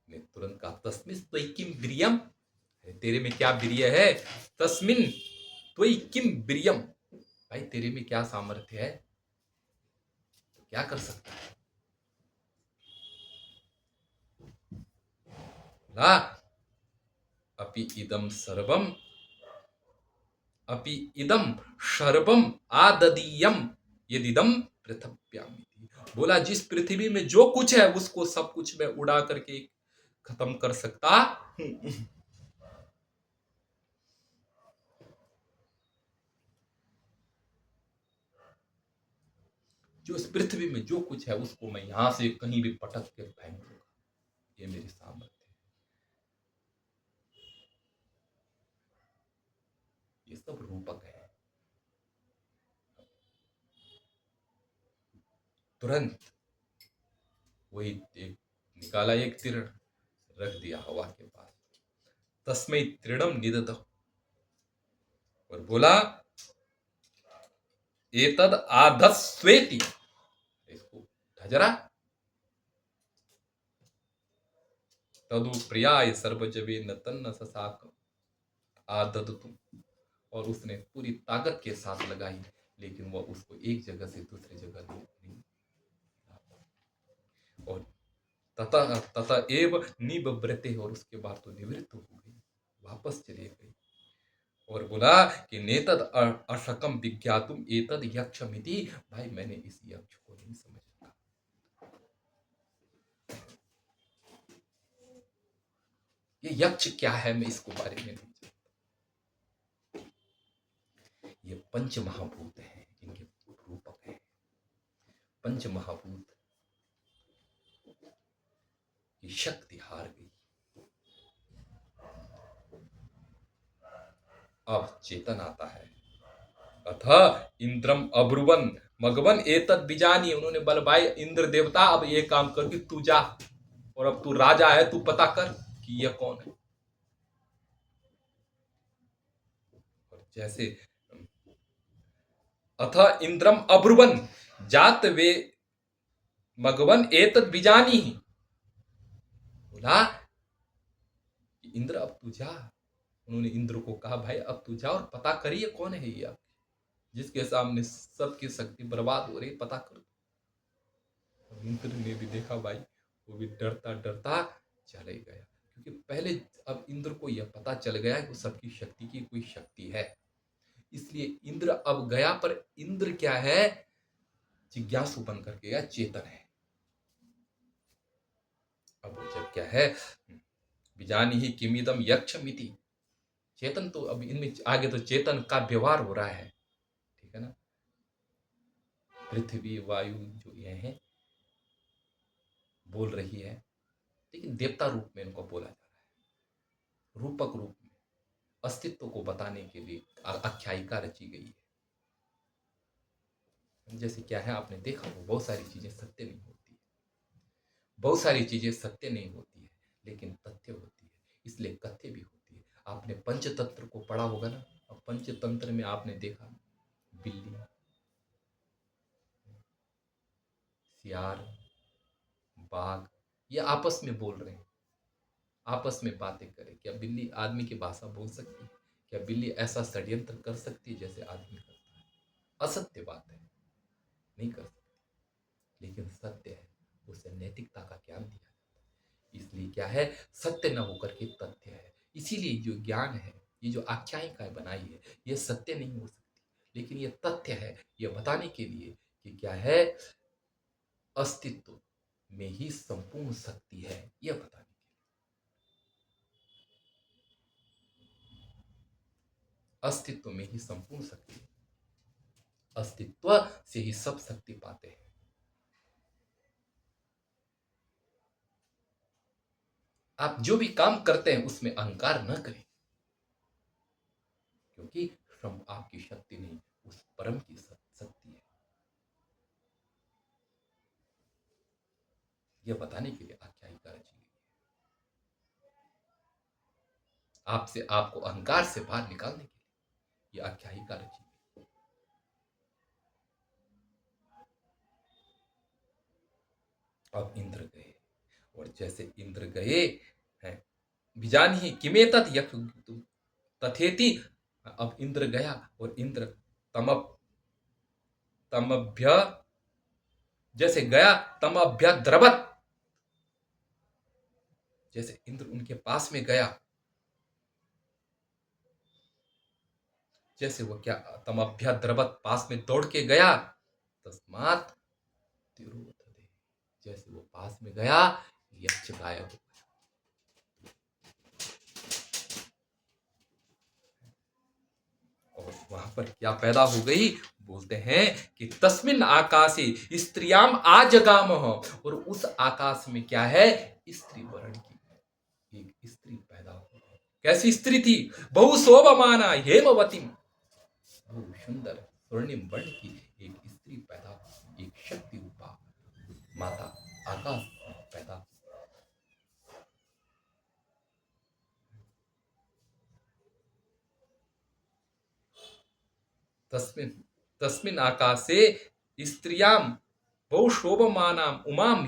Speaker 1: ने तुरंत कहा तस्मिन त्वयि किम वीर्यम, तेरे में क्या वीर्य है, तस्मिन त्वयि किम वीर्यम, भाई तेरे में क्या सामर्थ्य है, तो क्या कर सकता है। ना अपि इदम सर्वम, अपि इदम सर्वम आददीयम यदिदम पृथव्यामिति। बोला जिस पृथ्वी में जो कुछ है उसको सब कुछ मैं उड़ा करके खत्म कर सकता हूं। जो इस पृथ्वी में जो कुछ है उसको मैं यहां से कहीं भी पटक के फेंक दूंगा, ये मेरी सामर्थ्य है। ये सब रूपक है, तुरंत वही एक निकाला, एक तीर रख दिया हवा के पास। तस्मै तृणम निदध, और बोला एतद आधस्वेति, इसको ठजरा। तदु प्रियाय सर्वजवे न तन्न ससाक आददतु, और उसने पूरी ताकत के साथ लगाई, लेकिन वह उसको एक जगह से दूसरी जगह नहीं। और तथा तथा एव निवृत्ते, और उसके बाद तो निवृत्त हो गई, वापस चले गई। और बोला कि नेतद अशकम विज्ञातुम एतद यक्षमिति, भाई मैंने इस यक्ष को नहीं समझा। ये यक्ष क्या है, मैं इसको बारे में नहीं जानता। ये पंच महाभूत हैं, इनके रूपक हैं। पंच महाभूत की शक्ति हार गई। अब चेतन आता है। अथ इंद्रम अब्रुवन मगवन एतद बीजानी, उन्होंने बल भाई इंद्र देवता, अब ये काम कर कि तू जा, और अब तू राजा है, तू पता कर कि यह कौन है। और जैसे अथ इंद्रम अब्रुवन जात वे मगवन एतद बीजानी, बोला इंद्र अब तू जा। उन्होंने इंद्र को कहा भाई अब तू जा और पता करिए कौन है ये, जिसके सामने सबकी शक्ति बर्बाद हो रही, पता कर। इंद्र ने भी देखा भाई, वो भी डरता डरता चले गया, क्योंकि पहले अब इंद्र को यह पता चल गया कि सबकी शक्ति की कोई शक्ति है, इसलिए इंद्र अब गया। पर इंद्र क्या है, जिज्ञासु बन करके गया, चेतन है। अब जब क्या है, बिजानी ही किमिदम यक्षमिति, चेतन तो अब इनमें आगे तो चेतन का व्यवहार हो रहा है, ठीक है ना। पृथ्वी वायु जो ये है बोल रही है, लेकिन देवता रूप में इनको बोला जा रहा है, रूपक रूप में अस्तित्व को बताने के लिए आख्यायिका रची गई है। जैसे क्या है, आपने देखा हो बहुत सारी चीजें सत्य नहीं होती है, बहुत सारी चीजें सत्य नहीं होती है, लेकिन तथ्य होती है, इसलिए कथ्य भी होती है। आपने पंचतंत्र को पढ़ा होगा ना, अब पंचतंत्र में आपने देखा बिल्ली, सियार, बाघ, ये आपस में बोल रहे हैं, आपस में बातें करें। क्या बिल्ली आदमी की भाषा बोल सकती है? क्या बिल्ली ऐसा षड्यंत्र कर सकती है जैसे आदमी करता है? असत्य बात है, नहीं कर सकती, लेकिन सत्य है, उसे नैतिकता का ज्ञान दिया जाता है। इसलिए क्या है, सत्य न होकर के तथ्य है। इसीलिए जो ज्ञान है, ये जो आख्यायिकाएं बनाई है, ये सत्य नहीं हो सकती, लेकिन ये तथ्य है, ये बताने के लिए कि क्या है, अस्तित्व में ही संपूर्ण शक्ति है, यह बताने के लिए। अस्तित्व में ही संपूर्ण शक्ति, अस्तित्व से ही सब शक्ति पाते हैं। आप जो भी काम करते हैं उसमें अहंकार न करें, क्योंकि श्रम आपकी शक्ति नहीं, उस परम की शक्ति है। यह बताने के लिए आख्यायिका रची गई है, आपसे आपको अहंकार से बाहर निकालने के लिए यह आख्यायिका रची गई। अब इंद्र गए, और जैसे इंद्र गए हैं, बिजान ही किमेतत यक्ष तथेति, अब इंद्र गया और इंद्र तमभ्य, जैसे गया तमभ्य द्रवत, जैसे इंद्र उनके पास में गया, जैसे वो क्या तमभ्य द्रवत, पास में दौड़ के गया, तस्मात् तिरोधते, जैसे वो पास में गया, यक्ष गायब हो गया। और वहां पर क्या पैदा हो गई, बोलते हैं कि तस्मिन आकाशे स्त्रियाम आजगाम, और उस आकाश में क्या है, स्त्री वर्ण की एक स्त्री पैदा हो गई। कैसी स्त्री थी, बहु शोभमाना हेमवती, बहुत सुंदर स्वर्णिम वर्ण की एक स्त्री पैदा हुई, एक शक्ति रूपा माता आकाश में पैदा। तस्मिन् तस्मिन् आकाशे स्त्रियां बहुशोभमानाम उमाम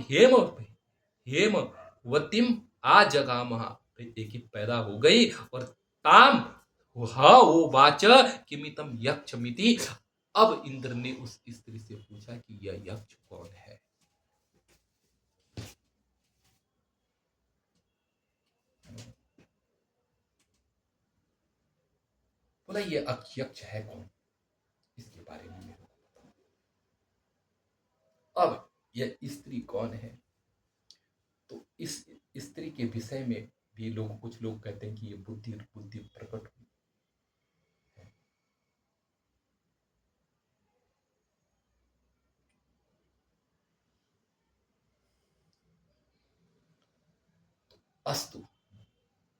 Speaker 1: हेमवतीम आ जगामह। एक ही पैदा हो गई और ताम वो वाच किमितम यक्षमिति। अब इंद्र ने उस स्त्री से पूछा कि यह यक्ष कौन है। बोला ये यक्ष है कौन, इसके बारे में मेरे को बताओ। अब यह स्त्री कौन है, तो इस स्त्री के विषय में भी कुछ लोग कहते हैं कि ये बुद्धि बुद्धि प्रकट हुई है। अस्तु,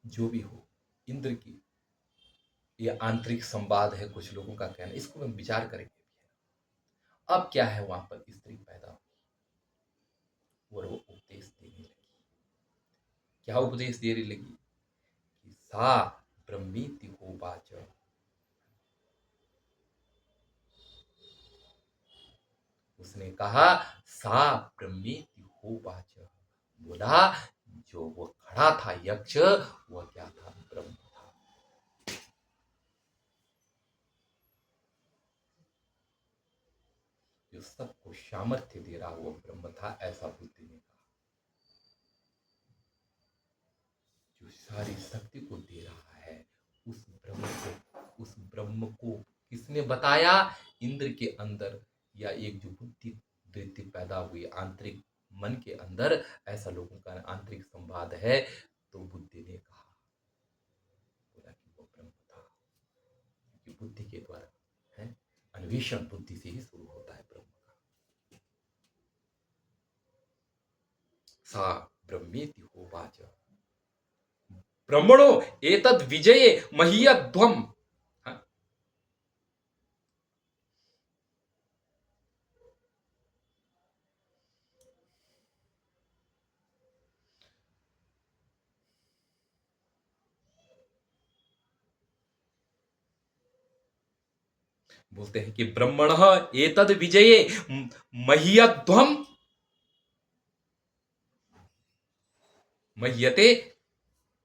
Speaker 1: जो भी हो, इंद्र की ये आंतरिक संवाद है, कुछ लोगों का कहना, इसको हम विचार करेंगे। अब क्या है, वहां पर स्त्री पैदा हुई और वो उपदेश देने लगी। क्या उपदेश देने लगी कि सा ब्रह्मीति होवाच। उसने कहा सा ब्रह्मीति होवाच, बोला जो वो खड़ा था यक्ष, वह क्या था, ब्रह्म था। जो सबको सामर्थ्य दे रहा वो ब्रह्म था, ऐसा बुद्धि ने कहा। जो सारी शक्ति को दे रहा है उस ब्रह्म को किसने बताया, इंद्र के अंदर, या एक जो बुद्धि वृत्ति पैदा हुई आंतरिक मन के अंदर, ऐसा लोगों का आंतरिक संवाद है। तो बुद्धि ने कहा, बोला कि वो ब्रह्म था, क्योंकि बुद्धि के द्वारा है, अन्वेषण बुद्धि से ही शुरू होता है ब्रह्म का। सा ब्रह्मेति होवाच ब्रह्मणो एतद विजये महीयध्वम। हाँ? बोलते हैं कि ब्रह्मण एतद विजये महीयध्वम मह्यते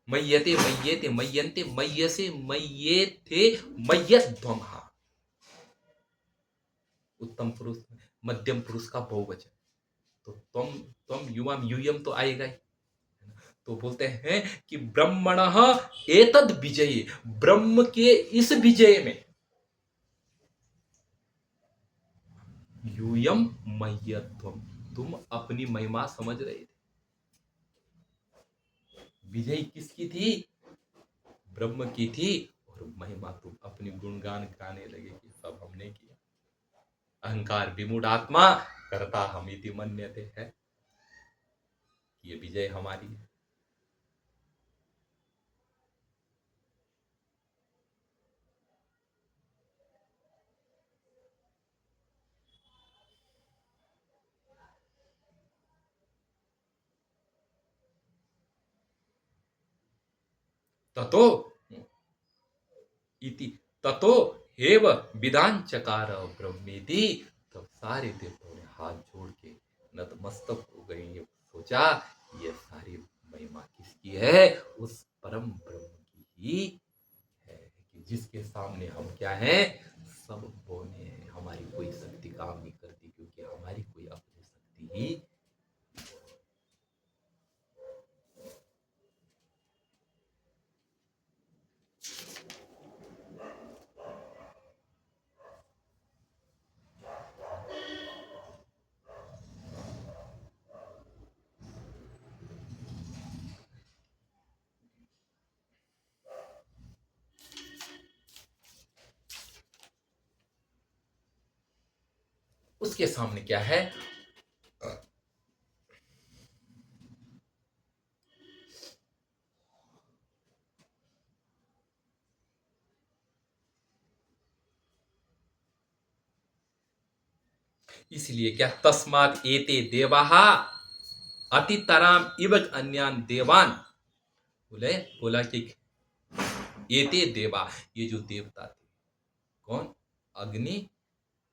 Speaker 1: मय्यते मय्येते मय्यन्ते मय्यसे मय्येथे मय्यध्वम। उत्तम पुरुष मध्यम पुरुष का बहुवचन, तो तुम युवम यूयम तो आएगा ही। तो बोलते हैं कि ब्रह्मण एतद विजय, ब्रह्म के इस विजय में यूयम मह्यत्वम, तुम अपनी महिमा समझ रहे थे। विजय किसकी थी, ब्रह्म की थी, और महिमा तुम अपनी गुणगान गाने लगे कि सब हमने किया। अहंकार विमूढ़ आत्मा करता हमिति मन्यते है, ये विजय हमारी है। ततो इति ततो हेव विदान चकार ब्रह्मेति। तब सारे देवताओं ने हाथ जोड़ के नतमस्तक हो गए। ये सोचा ये सारी महिमा किसकी है, उस परम ब्रह्म की ही है, कि जिसके सामने हम क्या हैं, सब बोने हैं। हमारी कोई शक्ति काम नहीं करती, क्योंकि हमारी कोई अपनी शक्ति ही। उसके सामने क्या है, इसलिए क्या, तस्मात् एते देवाः अतितराम इव अन्यान देवान। बोले, बोला कि एते देवा, ये जो देवता थे, कौन, अग्नि,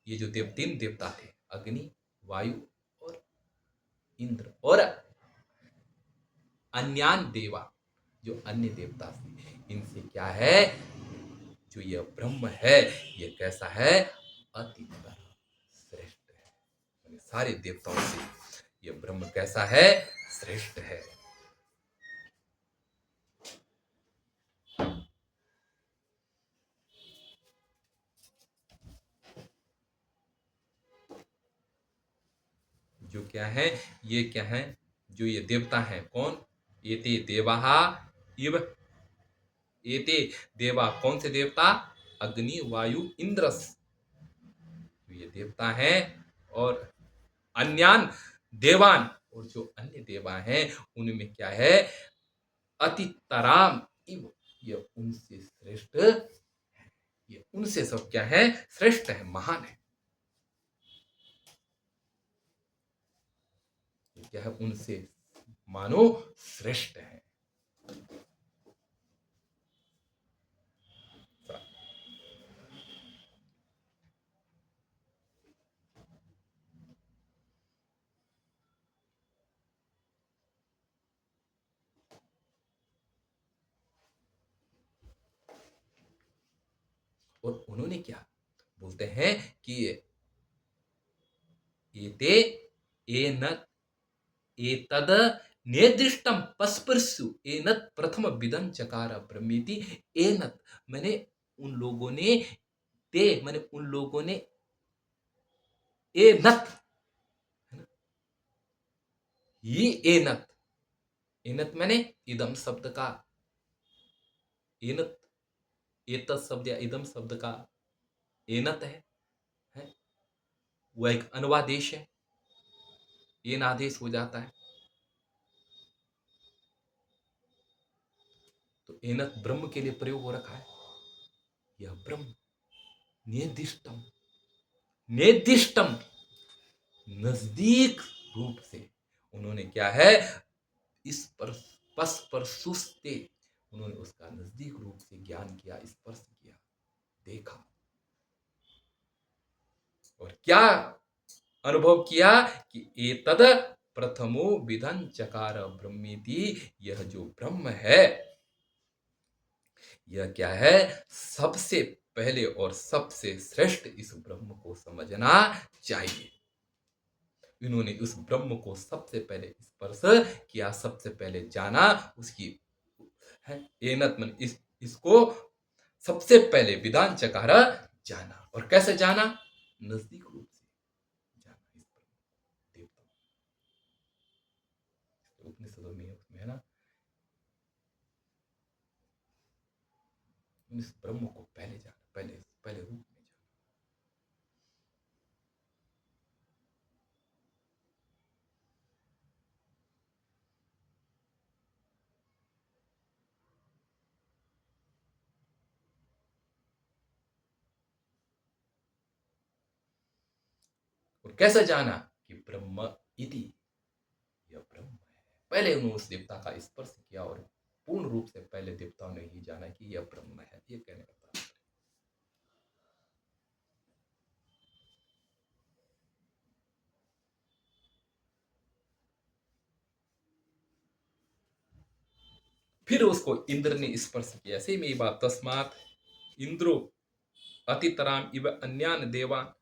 Speaker 1: ये जो तीन देवता थे, अग्नि, वायु और इंद्र, और अन्यान देवा, जो अन्य देवता थे, इनसे क्या है, जो यह ब्रह्म है, ये कैसा है, अतितर श्रेष्ठ है। यानी सारे देवताओं से यह ब्रह्म कैसा है, श्रेष्ठ है। जो क्या है, ये क्या है, जो ये देवता है, कौन, एते देवाः इव, एते देवा, कौन से देवता, अग्नि, वायु, इंद्रस, तो ये देवता है, और अन्यान देवान, और जो अन्य देवा हैं उनमें क्या है, अतितराम इव, ये उनसे श्रेष्ठ, ये उनसे सब क्या है, श्रेष्ठ है, महान है। ये क्या है, उनसे मानो श्रेष्ठ है। और उन्होंने क्या बोलते हैं कि एते एन एतद निर्दिष्टम पस्पर्शु एनत प्रथम विदं चकार ब्रह्मेति। एनत मैंने उन लोगों ने, ते मैंने उन लोगों ने, एनत ही, एनत, एनत मैंने इदम शब्द का, एनत, एतत शब्द या इदम शब्द का एनत है? वह एक अनुवादेश है, एन आदेश हो जाता है, तो एनत ब्रह्म के लिए प्रयोग हो रखा है। यह ब्रह्म निर्दिष्टम, निर्दिष्टम, नजदीक रूप से उन्होंने क्या है, इस पर स्पर्शुस्ते, उन्होंने उसका नजदीक रूप से ज्ञान किया, स्पर्श किया, देखा, और क्या अनुभव किया कि एतद प्रथमो विधं चकार ब्रह्मेति, यह जो ब्रह्म है, यह क्या है, सबसे पहले और सबसे श्रेष्ठ इस ब्रह्म को समझना चाहिए। इन्होंने उस ब्रह्म को सबसे पहले स्पर्श किया, सबसे पहले जाना, उसकी है एनत मन, इसको सबसे पहले विधान चकारा जाना, और कैसे जाना, नजदीक रूप से जाना इस ब्रह्म देवता, उपनिषदों में उसमें है ना, इस ब्रह्म को पहले जाना, पहले पहले रूप में जाना। और कैसे जाना कि ब्रह्म इति, यह ब्रह्म है। पहले उन्होंने उस देवता का स्पर्श किया, और पूर्ण रूप से पहले देवताओं ने ही जाना कि यह ब्रह्म है, ये कहने का तात्पर्य। फिर उसको इंद्र ने स्पर्श किया, ऐसे में बात, तस्मात इंद्रो अतितराम इव अन्यान देवान।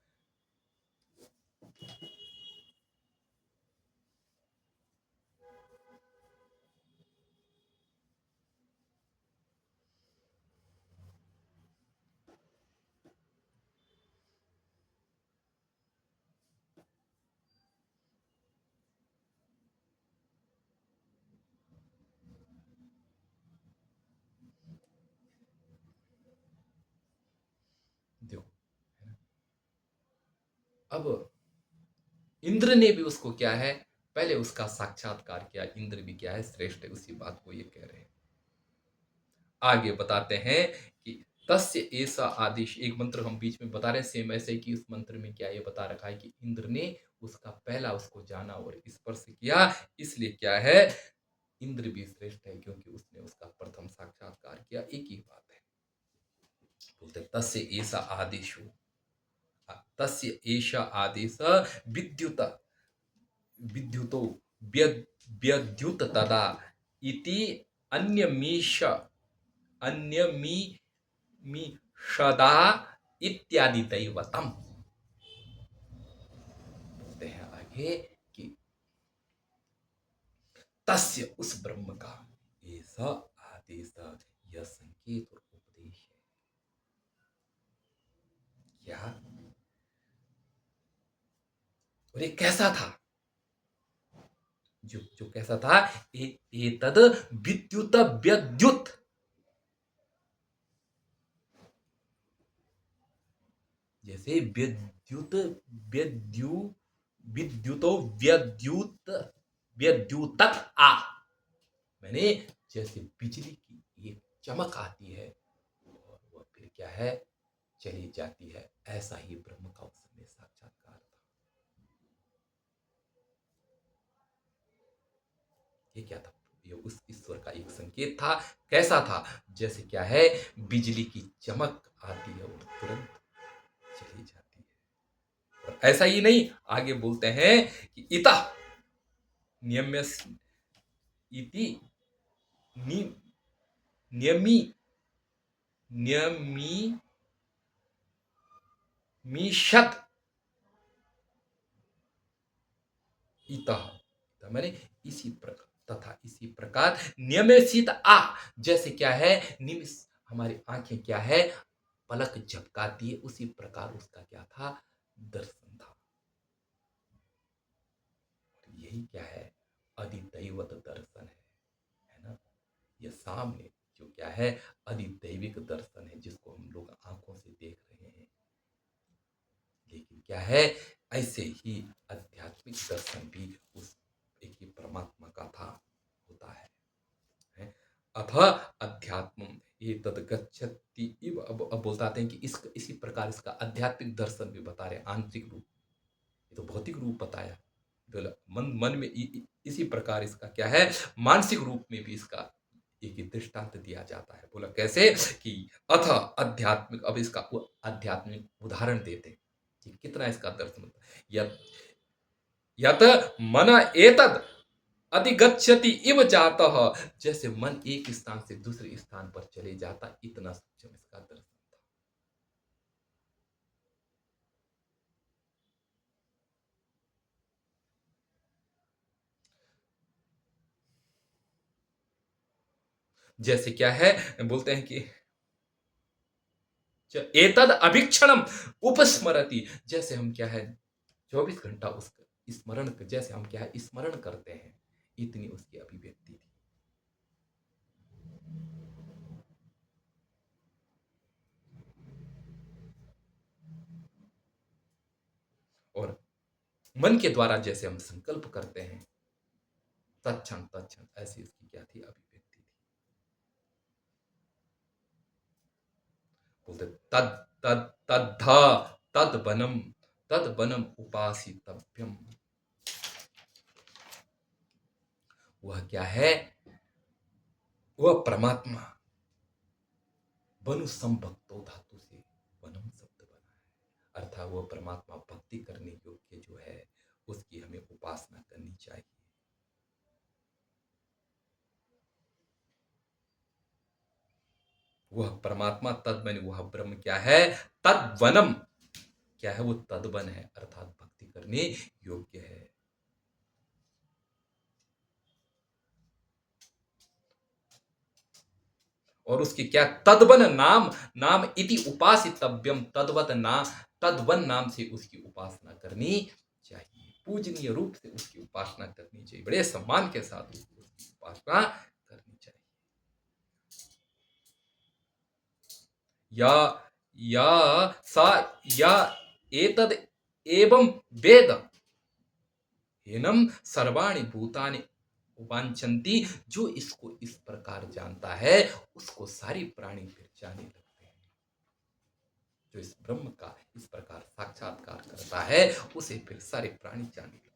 Speaker 1: देखो, अब इंद्र ने भी उसको क्या है, पहले उसका साक्षात्कार किया, इंद्र भी क्या है, श्रेष्ठ है, उसी बात को ये कह रहे हैं। आगे बताते हैं कि तस्य ऐसा आदेश, एक मंत्र हम बीच में बता रहे हैं सेम ऐसे ही कि उस मंत्र में क्या ये बता रखा है कि इंद्र ने उसका पहला उसको जाना और स्पर्श किया, इसलिए क्या है इंद्र भी श्रेष्ठ है क्योंकि उसने उसका प्रथम साक्षात्कार किया। एक ही बात है। बोलते तस्य ऐसा आदेश हो, तस्य ऐसा आदेश विद्युत विद्युतो व्यद्युत तदा इति अन्यमीश अन्यमी मी सदा इत्यादि दैवतम। बोलते हैं आगे कि तस्य उस ब्रह्म का ऐसा आदेश, यह संकेत और उपदेश है। क्या? और ये कैसा था? जो जो कैसा था? एतद विद्युत व्यद्युत, जैसे विद्युत व्यद्यु विद्युतो व्यद्युत व्यद्युतक आ, मैंने जैसे बिजली की एक चमक आती है और वह फिर क्या है चली जाती है, ऐसा ही ब्रह्म का उस समय साक्षात्कार था। ये क्या था? ये उस ईश्वर का एक संकेत था। कैसा था? जैसे क्या है बिजली की चमक आती है और तुरंत चली जाती है। और ऐसा ही नहीं, आगे बोलते हैं कि इतः नियम्य इति नि, नियमी नियमी मीशत इतः, मैंने इसी प्रकार, तथा इसी प्रकार नियमित आ, जैसे क्या है निमिष हमारी आंखें क्या है पलक झपकाती है, उसी प्रकार उसका क्या था दर्शन था। यही क्या है अधिदैवत दर्शन है ना। यह सामने जो क्या है अधिदैविक दर्शन है जिसको हम लोग आंखों से देख रहे हैं। लेकिन क्या है ऐसे ही आध्यात्मिक दर्शन भी उस एक ही परमात्मा का था होता है। अथ अध्यात्म ये तद गच्छति इव, अब बोलते हैं कि इसी प्रकार इसका आध्यात्मिक दर्शन भी बता रहे, आंतरिक रूप, ये तो भौतिक रूप बताया, तो मन में इसी प्रकार इसका क्या है मानसिक रूप में भी इसका एक दृष्टांत दिया जाता है। बोला कैसे कि अथ आध्यात्मिक, अब इसका आध्यात्मिक उदाहरण देते हैं कि कितना इसका दर्शन होता है। यत मन एतद अधिगच्छति इव जातः, जैसे मन एक स्थान से दूसरे स्थान पर चले जाता, इतना सूक्ष्म इसका दर्शन था। जैसे क्या है बोलते हैं कि एतद अभिक्षणम उपस्मरति, जैसे हम क्या है 24 घंटा उसका स्मरण, जैसे हम क्या है स्मरण करते हैं, इतनी उसकी अभिव्यक्ति थी। और मन के द्वारा जैसे हम संकल्प करते हैं तत्क्षण तत्क्षण, ऐसी उसकी क्या थी अभिव्यक्ति थी। बोलते तद तद तद्धा तद वनम उपासितव्यम, वह क्या है वह परमात्मा वनु संभक्तो धातु से वनम शब्द बना है, अर्थात वह परमात्मा भक्ति करने योग्य जो है उसकी हमें उपासना करनी चाहिए। वह परमात्मा तद्वन, वह ब्रह्म क्या है तद्वनम, क्या है वो तद्वन है अर्थात भक्ति करने योग्य है। और उसकी क्या तद्वन नाम, नाम इति उपासितव्यम, तद्वत नाम तद्वन नाम से उसकी उपासना करनी चाहिए, पूजनीय रूप से उसकी उपासना करनी चाहिए, बड़े सम्मान के साथ उसकी उपासना करनी चाहिए। या सा या एतद एवं वेद हेनम सर्वाणि भूतानि वांछन्ति, जो इसको इस प्रकार जानता है उसको सारी प्राणी फिर जाने लगते हैं। जो इस ब्रह्म का इस प्रकार साक्षात्कार करता है उसे फिर सारे प्राणी जानने लगते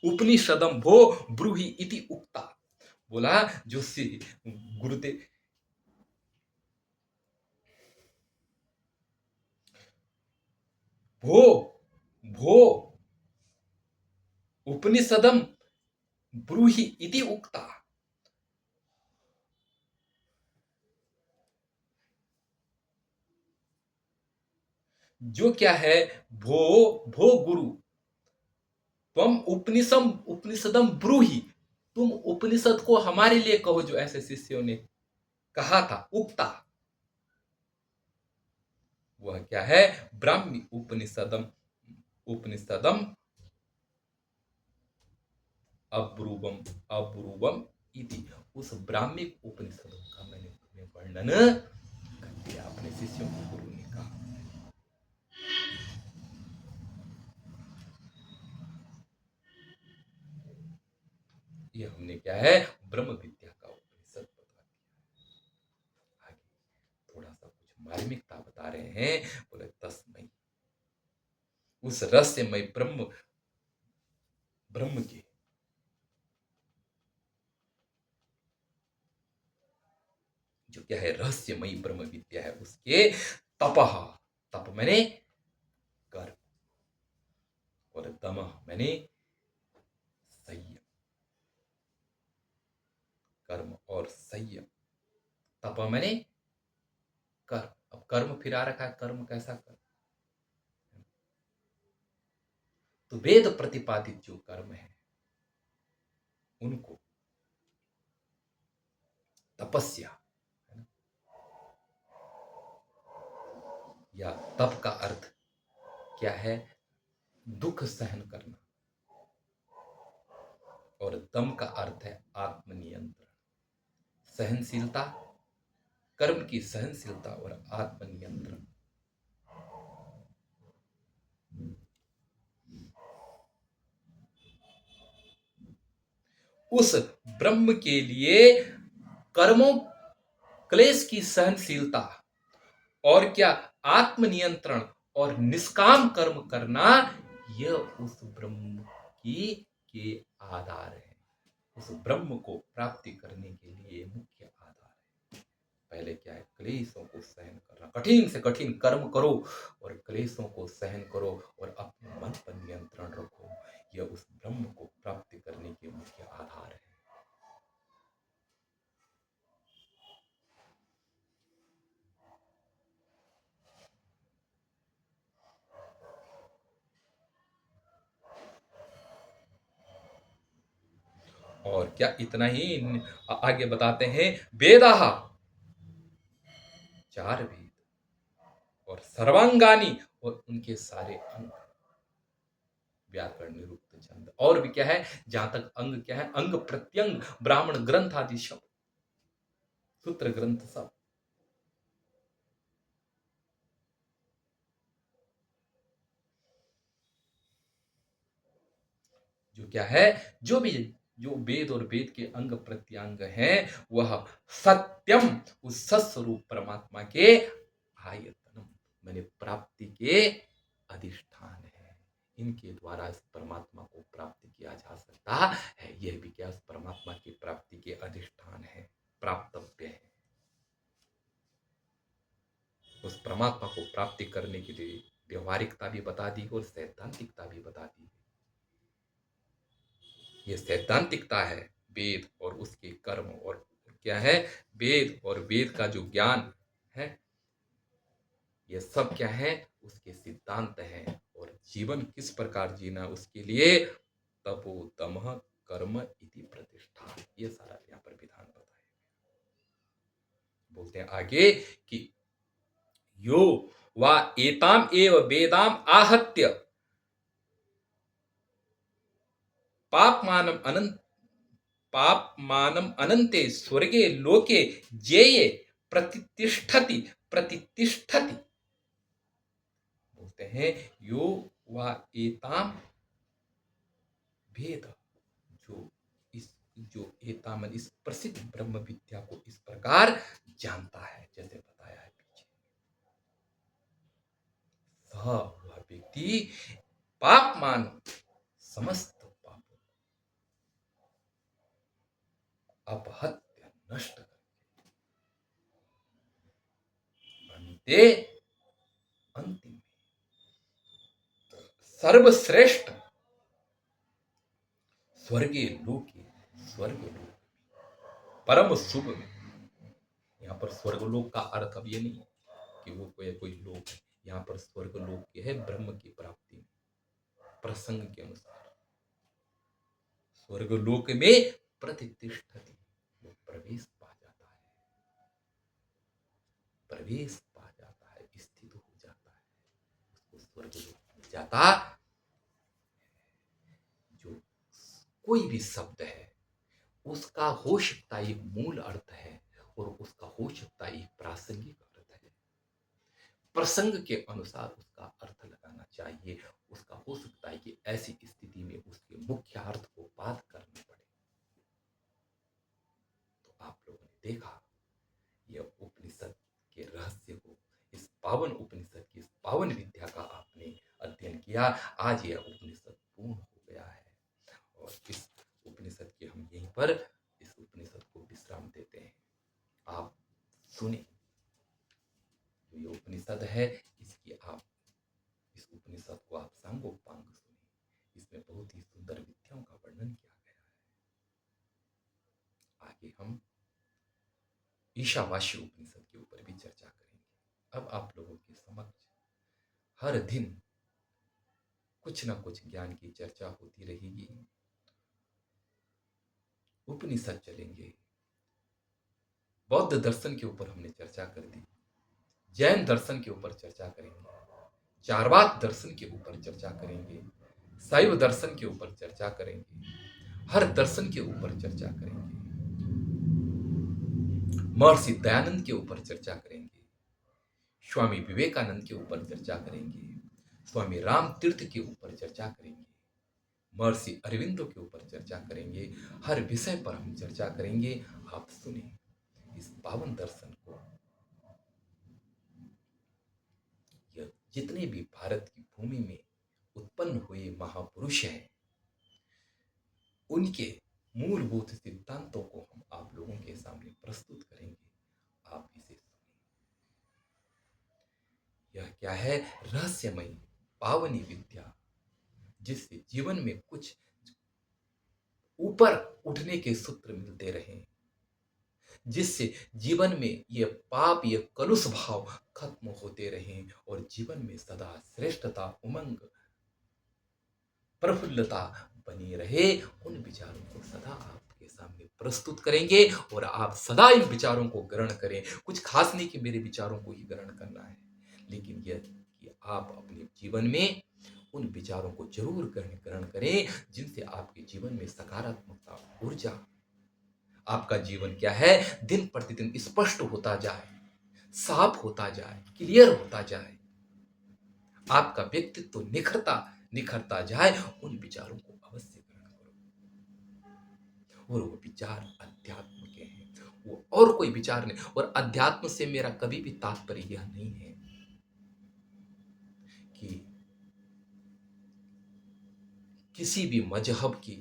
Speaker 1: हैं। उपनिषदम भो ब्रूहि इति उक्ता, बोला जो श्री गुरुदेव भो भो उपनिषदम ब्रूहि इति उक्ता, जो क्या है, भो भो गुरु तुम उपनिषदम ब्रूहि, तुम उपनिषद को हमारे लिए कहो, जो ऐसे शिष्यों ने कहा था। उक्ता वह क्या है, ब्राह्मी उपनिषदम, उपनिषदम अब्रूवम अब्रूवम इति, उस ब्राह्मिक उपनिषदों का मैंने तुम्हें वर्णन कर दिया, अपने शिष्यों को गुरु ने कहा। ये हमने क्या है, ब्रह्म विद्या का उपनिषद बता दिया। आगे थोड़ा सा कुछ मार्मिकता बता रहे हैं, बोले तस्मै, उस रहस्यमय ब्रह्म ब्रह्म के जो क्या है रहस्यमयी ब्रह्म विद्या है, उसके तपह, तप मैंने कर्म, और दमः मैंने संयम, कर्म और संयम, तप मैंने कर्म। अब कर्म फिर आ रखा है, कर्म कैसा कर्म, तो वेद प्रतिपादित जो कर्म है उनको तपस्या, या तप का अर्थ क्या है, दुख सहन करना, और दम का अर्थ है आत्मनियंत्रण, सहनशीलता, कर्म की सहनशीलता और आत्मनियंत्रण। उस ब्रह्म के लिए कर्मों क्लेश की सहनशीलता और क्या आत्मनियंत्रण और निष्काम कर्म करना, यह उस ब्रह्म की के आधार है। उस ब्रह्म को प्राप्ति करने के लिए मुख्य आधार है। पहले क्या है, क्लेशों को सहन करना, कठिन से कठिन कर्म करो और क्लेशों को सहन करो और अपने मन पर नियंत्रण रखो, यह उस ब्रह्म को प्राप्ति करने के मुख्य आधार है। और क्या इतना ही, आगे बताते हैं, वेदाः, चार वेद, और सर्वांगानी, और उनके सारे अंग, व्याकरण निरुक्त छंद, और भी क्या है, जहां तक अंग क्या है, अंग प्रत्यंग, ब्राह्मण ग्रंथ आदि शब्द, सूत्र ग्रंथ सब, जो क्या है, जो भी जो वेद और वेद के अंग प्रत्यंग हैं, वह सत्यम, उस सत्स्वरूप परमात्मा के आयतनम मैंने प्राप्ति के अधिष्ठान है। इनके द्वारा इस परमात्मा को प्राप्त किया जा सकता है। यह भी क्या, उस परमात्मा की प्राप्ति के अधिष्ठान है, प्राप्तव्य है। उस परमात्मा को प्राप्ति करने के लिए व्यवहारिकता भी बता दी और सैद्धांतिकता भी बता दी। ये सैद्धांतिकता है, वेद और उसके कर्म, और क्या है, वेद और वेद का जो ज्ञान है, ये सब क्या है, उसके सिद्धांत हैं, और जीवन किस प्रकार जीना उसके लिए तपो दमः कर्म इति प्रतिष्ठा, ये सारा यहाँ पर विधान बताया। बोलते हैं आगे कि यो वा एताम एव वेदाम आहत्य पापमानम अनंत पापमानम अनंते स्वर्गे लोके जेये प्रतिष्ठति प्रतिष्ठति। बोलते हैं यो वा एताम वेद, जो जो एतामन इस प्रसिद्ध ब्रह्म विद्या को इस प्रकार जानता है, जैसे बताया है पीछे, वह व्यक्ति पाप मान समस्त पाप अपहत्य नष्ट कर अंते अंतिम सर्वश्रेष्ठ स्वर्गीय लोक, स्वर्ग लोक परम शुभ में। यहाँ पर स्वर्गलोक का अर्थ अब ये नहीं कि वो कोई लोक है, यहाँ पर स्वर्गलोक ये है ब्रह्म की प्राप्ति। प्रसंग के अनुसार स्वर्गलोक में प्रतिष्ठति, वो प्रवेश पा जाता है, प्रवेश पा जाता है, स्थित हो जाता है, उसको स्वर्गलोक मिल जाता। जो कोई भी शब्द है उसका हो सकता एक मूल अर्थ है और उसका हो सकता एक प्रासंगिक अर्थ है। प्रसंग के अनुसार उसका अर्थ लगाना चाहिए। उसका हो सकता है कि ऐसी स्थिति में उसके मुख्य अर्थ को बात करना पड़े। तो आप लोगों ने देखा यह उपनिषद के रहस्य को, इस पावन उपनिषद की इस पावन विद्या का आपने अध्ययन किया। आज यह उपनिषद पूर्ण हो गया है और इस उपनिषद के हम यहीं पर इस उपनिषद को विश्राम देते हैं। आप सुने, जो ये उपनिषद है इसकी आप इस उपनिषद को आप सांगोपांग सुने। इसमें बहुत ही सुंदर विद्याओं का वर्णन किया गया है। आगे हम ईशावास्य उपनिषद के ऊपर भी चर्चा करेंगे। अब आप लोगों के समक्ष हर दिन कुछ ना कुछ ज्ञान की चर्चा होती रहेगी। उपनिषद चलेंगे, बौद्ध दर्शन के ऊपर हमने चर्चा कर दी, जैन दर्शन के ऊपर चर्चा करेंगे, चार्वाक दर्शन के ऊपर चर्चा करेंगे, शैव दर्शन के ऊपर चर्चा करेंगे, हर दर्शन के ऊपर चर्चा करेंगे, महर्षि दयानंद के ऊपर चर्चा करेंगे, स्वामी विवेकानंद के ऊपर चर्चा करेंगे, स्वामी राम तीर्थ के ऊपर चर्चा करेंगे, महर्षि अरविंदो के ऊपर चर्चा करेंगे। हर विषय पर हम चर्चा करेंगे। आप सुने इस पावन दर्शन को। यह जितने भी भारत की भूमि में उत्पन्न हुए महापुरुष हैं, उनके मूलभूत सिद्धांतों को हम आप लोगों के सामने प्रस्तुत करेंगे। आप इसे सुनिए। यह क्या है? रहस्यमयी पावनी विद्या, जिससे जीवन में कुछ ऊपर उठने के सूत्र मिलते रहे, जिससे जीवन में ये पाप, ये कलुष भाव खत्म होते रहे और जीवन में सदा श्रेष्ठता, उमंग, प्रफुल्लता बनी रहे। उन विचारों को सदा आपके सामने प्रस्तुत करेंगे और आप सदा इन विचारों को ग्रहण करें। कुछ खास नहीं कि मेरे विचारों को ही ग्रहण करना है, लेकिन यह कि आप अपने जीवन में उन विचारों को जरूर ग्रहण करें जिनसे आपके जीवन में सकारात्मकता, ऊर्जा, आपका जीवन क्या है दिन प्रतिदिन स्पष्ट होता जाए, साफ होता जाए, क्लियर होता जाए, आपका व्यक्तित्व निखरता निखरता जाए। उन विचारों को अवश्य ग्रहण करो। और वो विचार अध्यात्म के हैं, वो और कोई विचार नहीं। और अध्यात्म से मेरा कभी भी तात्पर्य यह नहीं है कि किसी भी मजहब की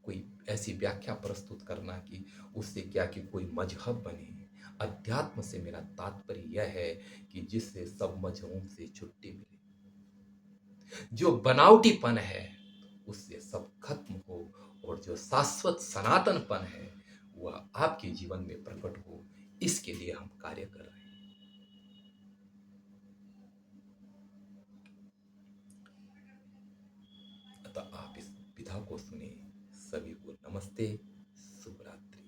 Speaker 1: कोई ऐसी व्याख्या प्रस्तुत करना कि उससे क्या कि कोई मजहब बने। अध्यात्म से मेरा तात्पर्य यह है कि जिससे सब मजहबों से छुट्टी मिले, जो बनावटीपन है उससे सब खत्म हो और जो शाश्वत सनातनपन है वह आपके जीवन में प्रकट हो। इसके लिए हम कार्य कर रहे हैं। अतः आप इस विधा को सुने। सभी को नमस्ते, शुभ रात्रि।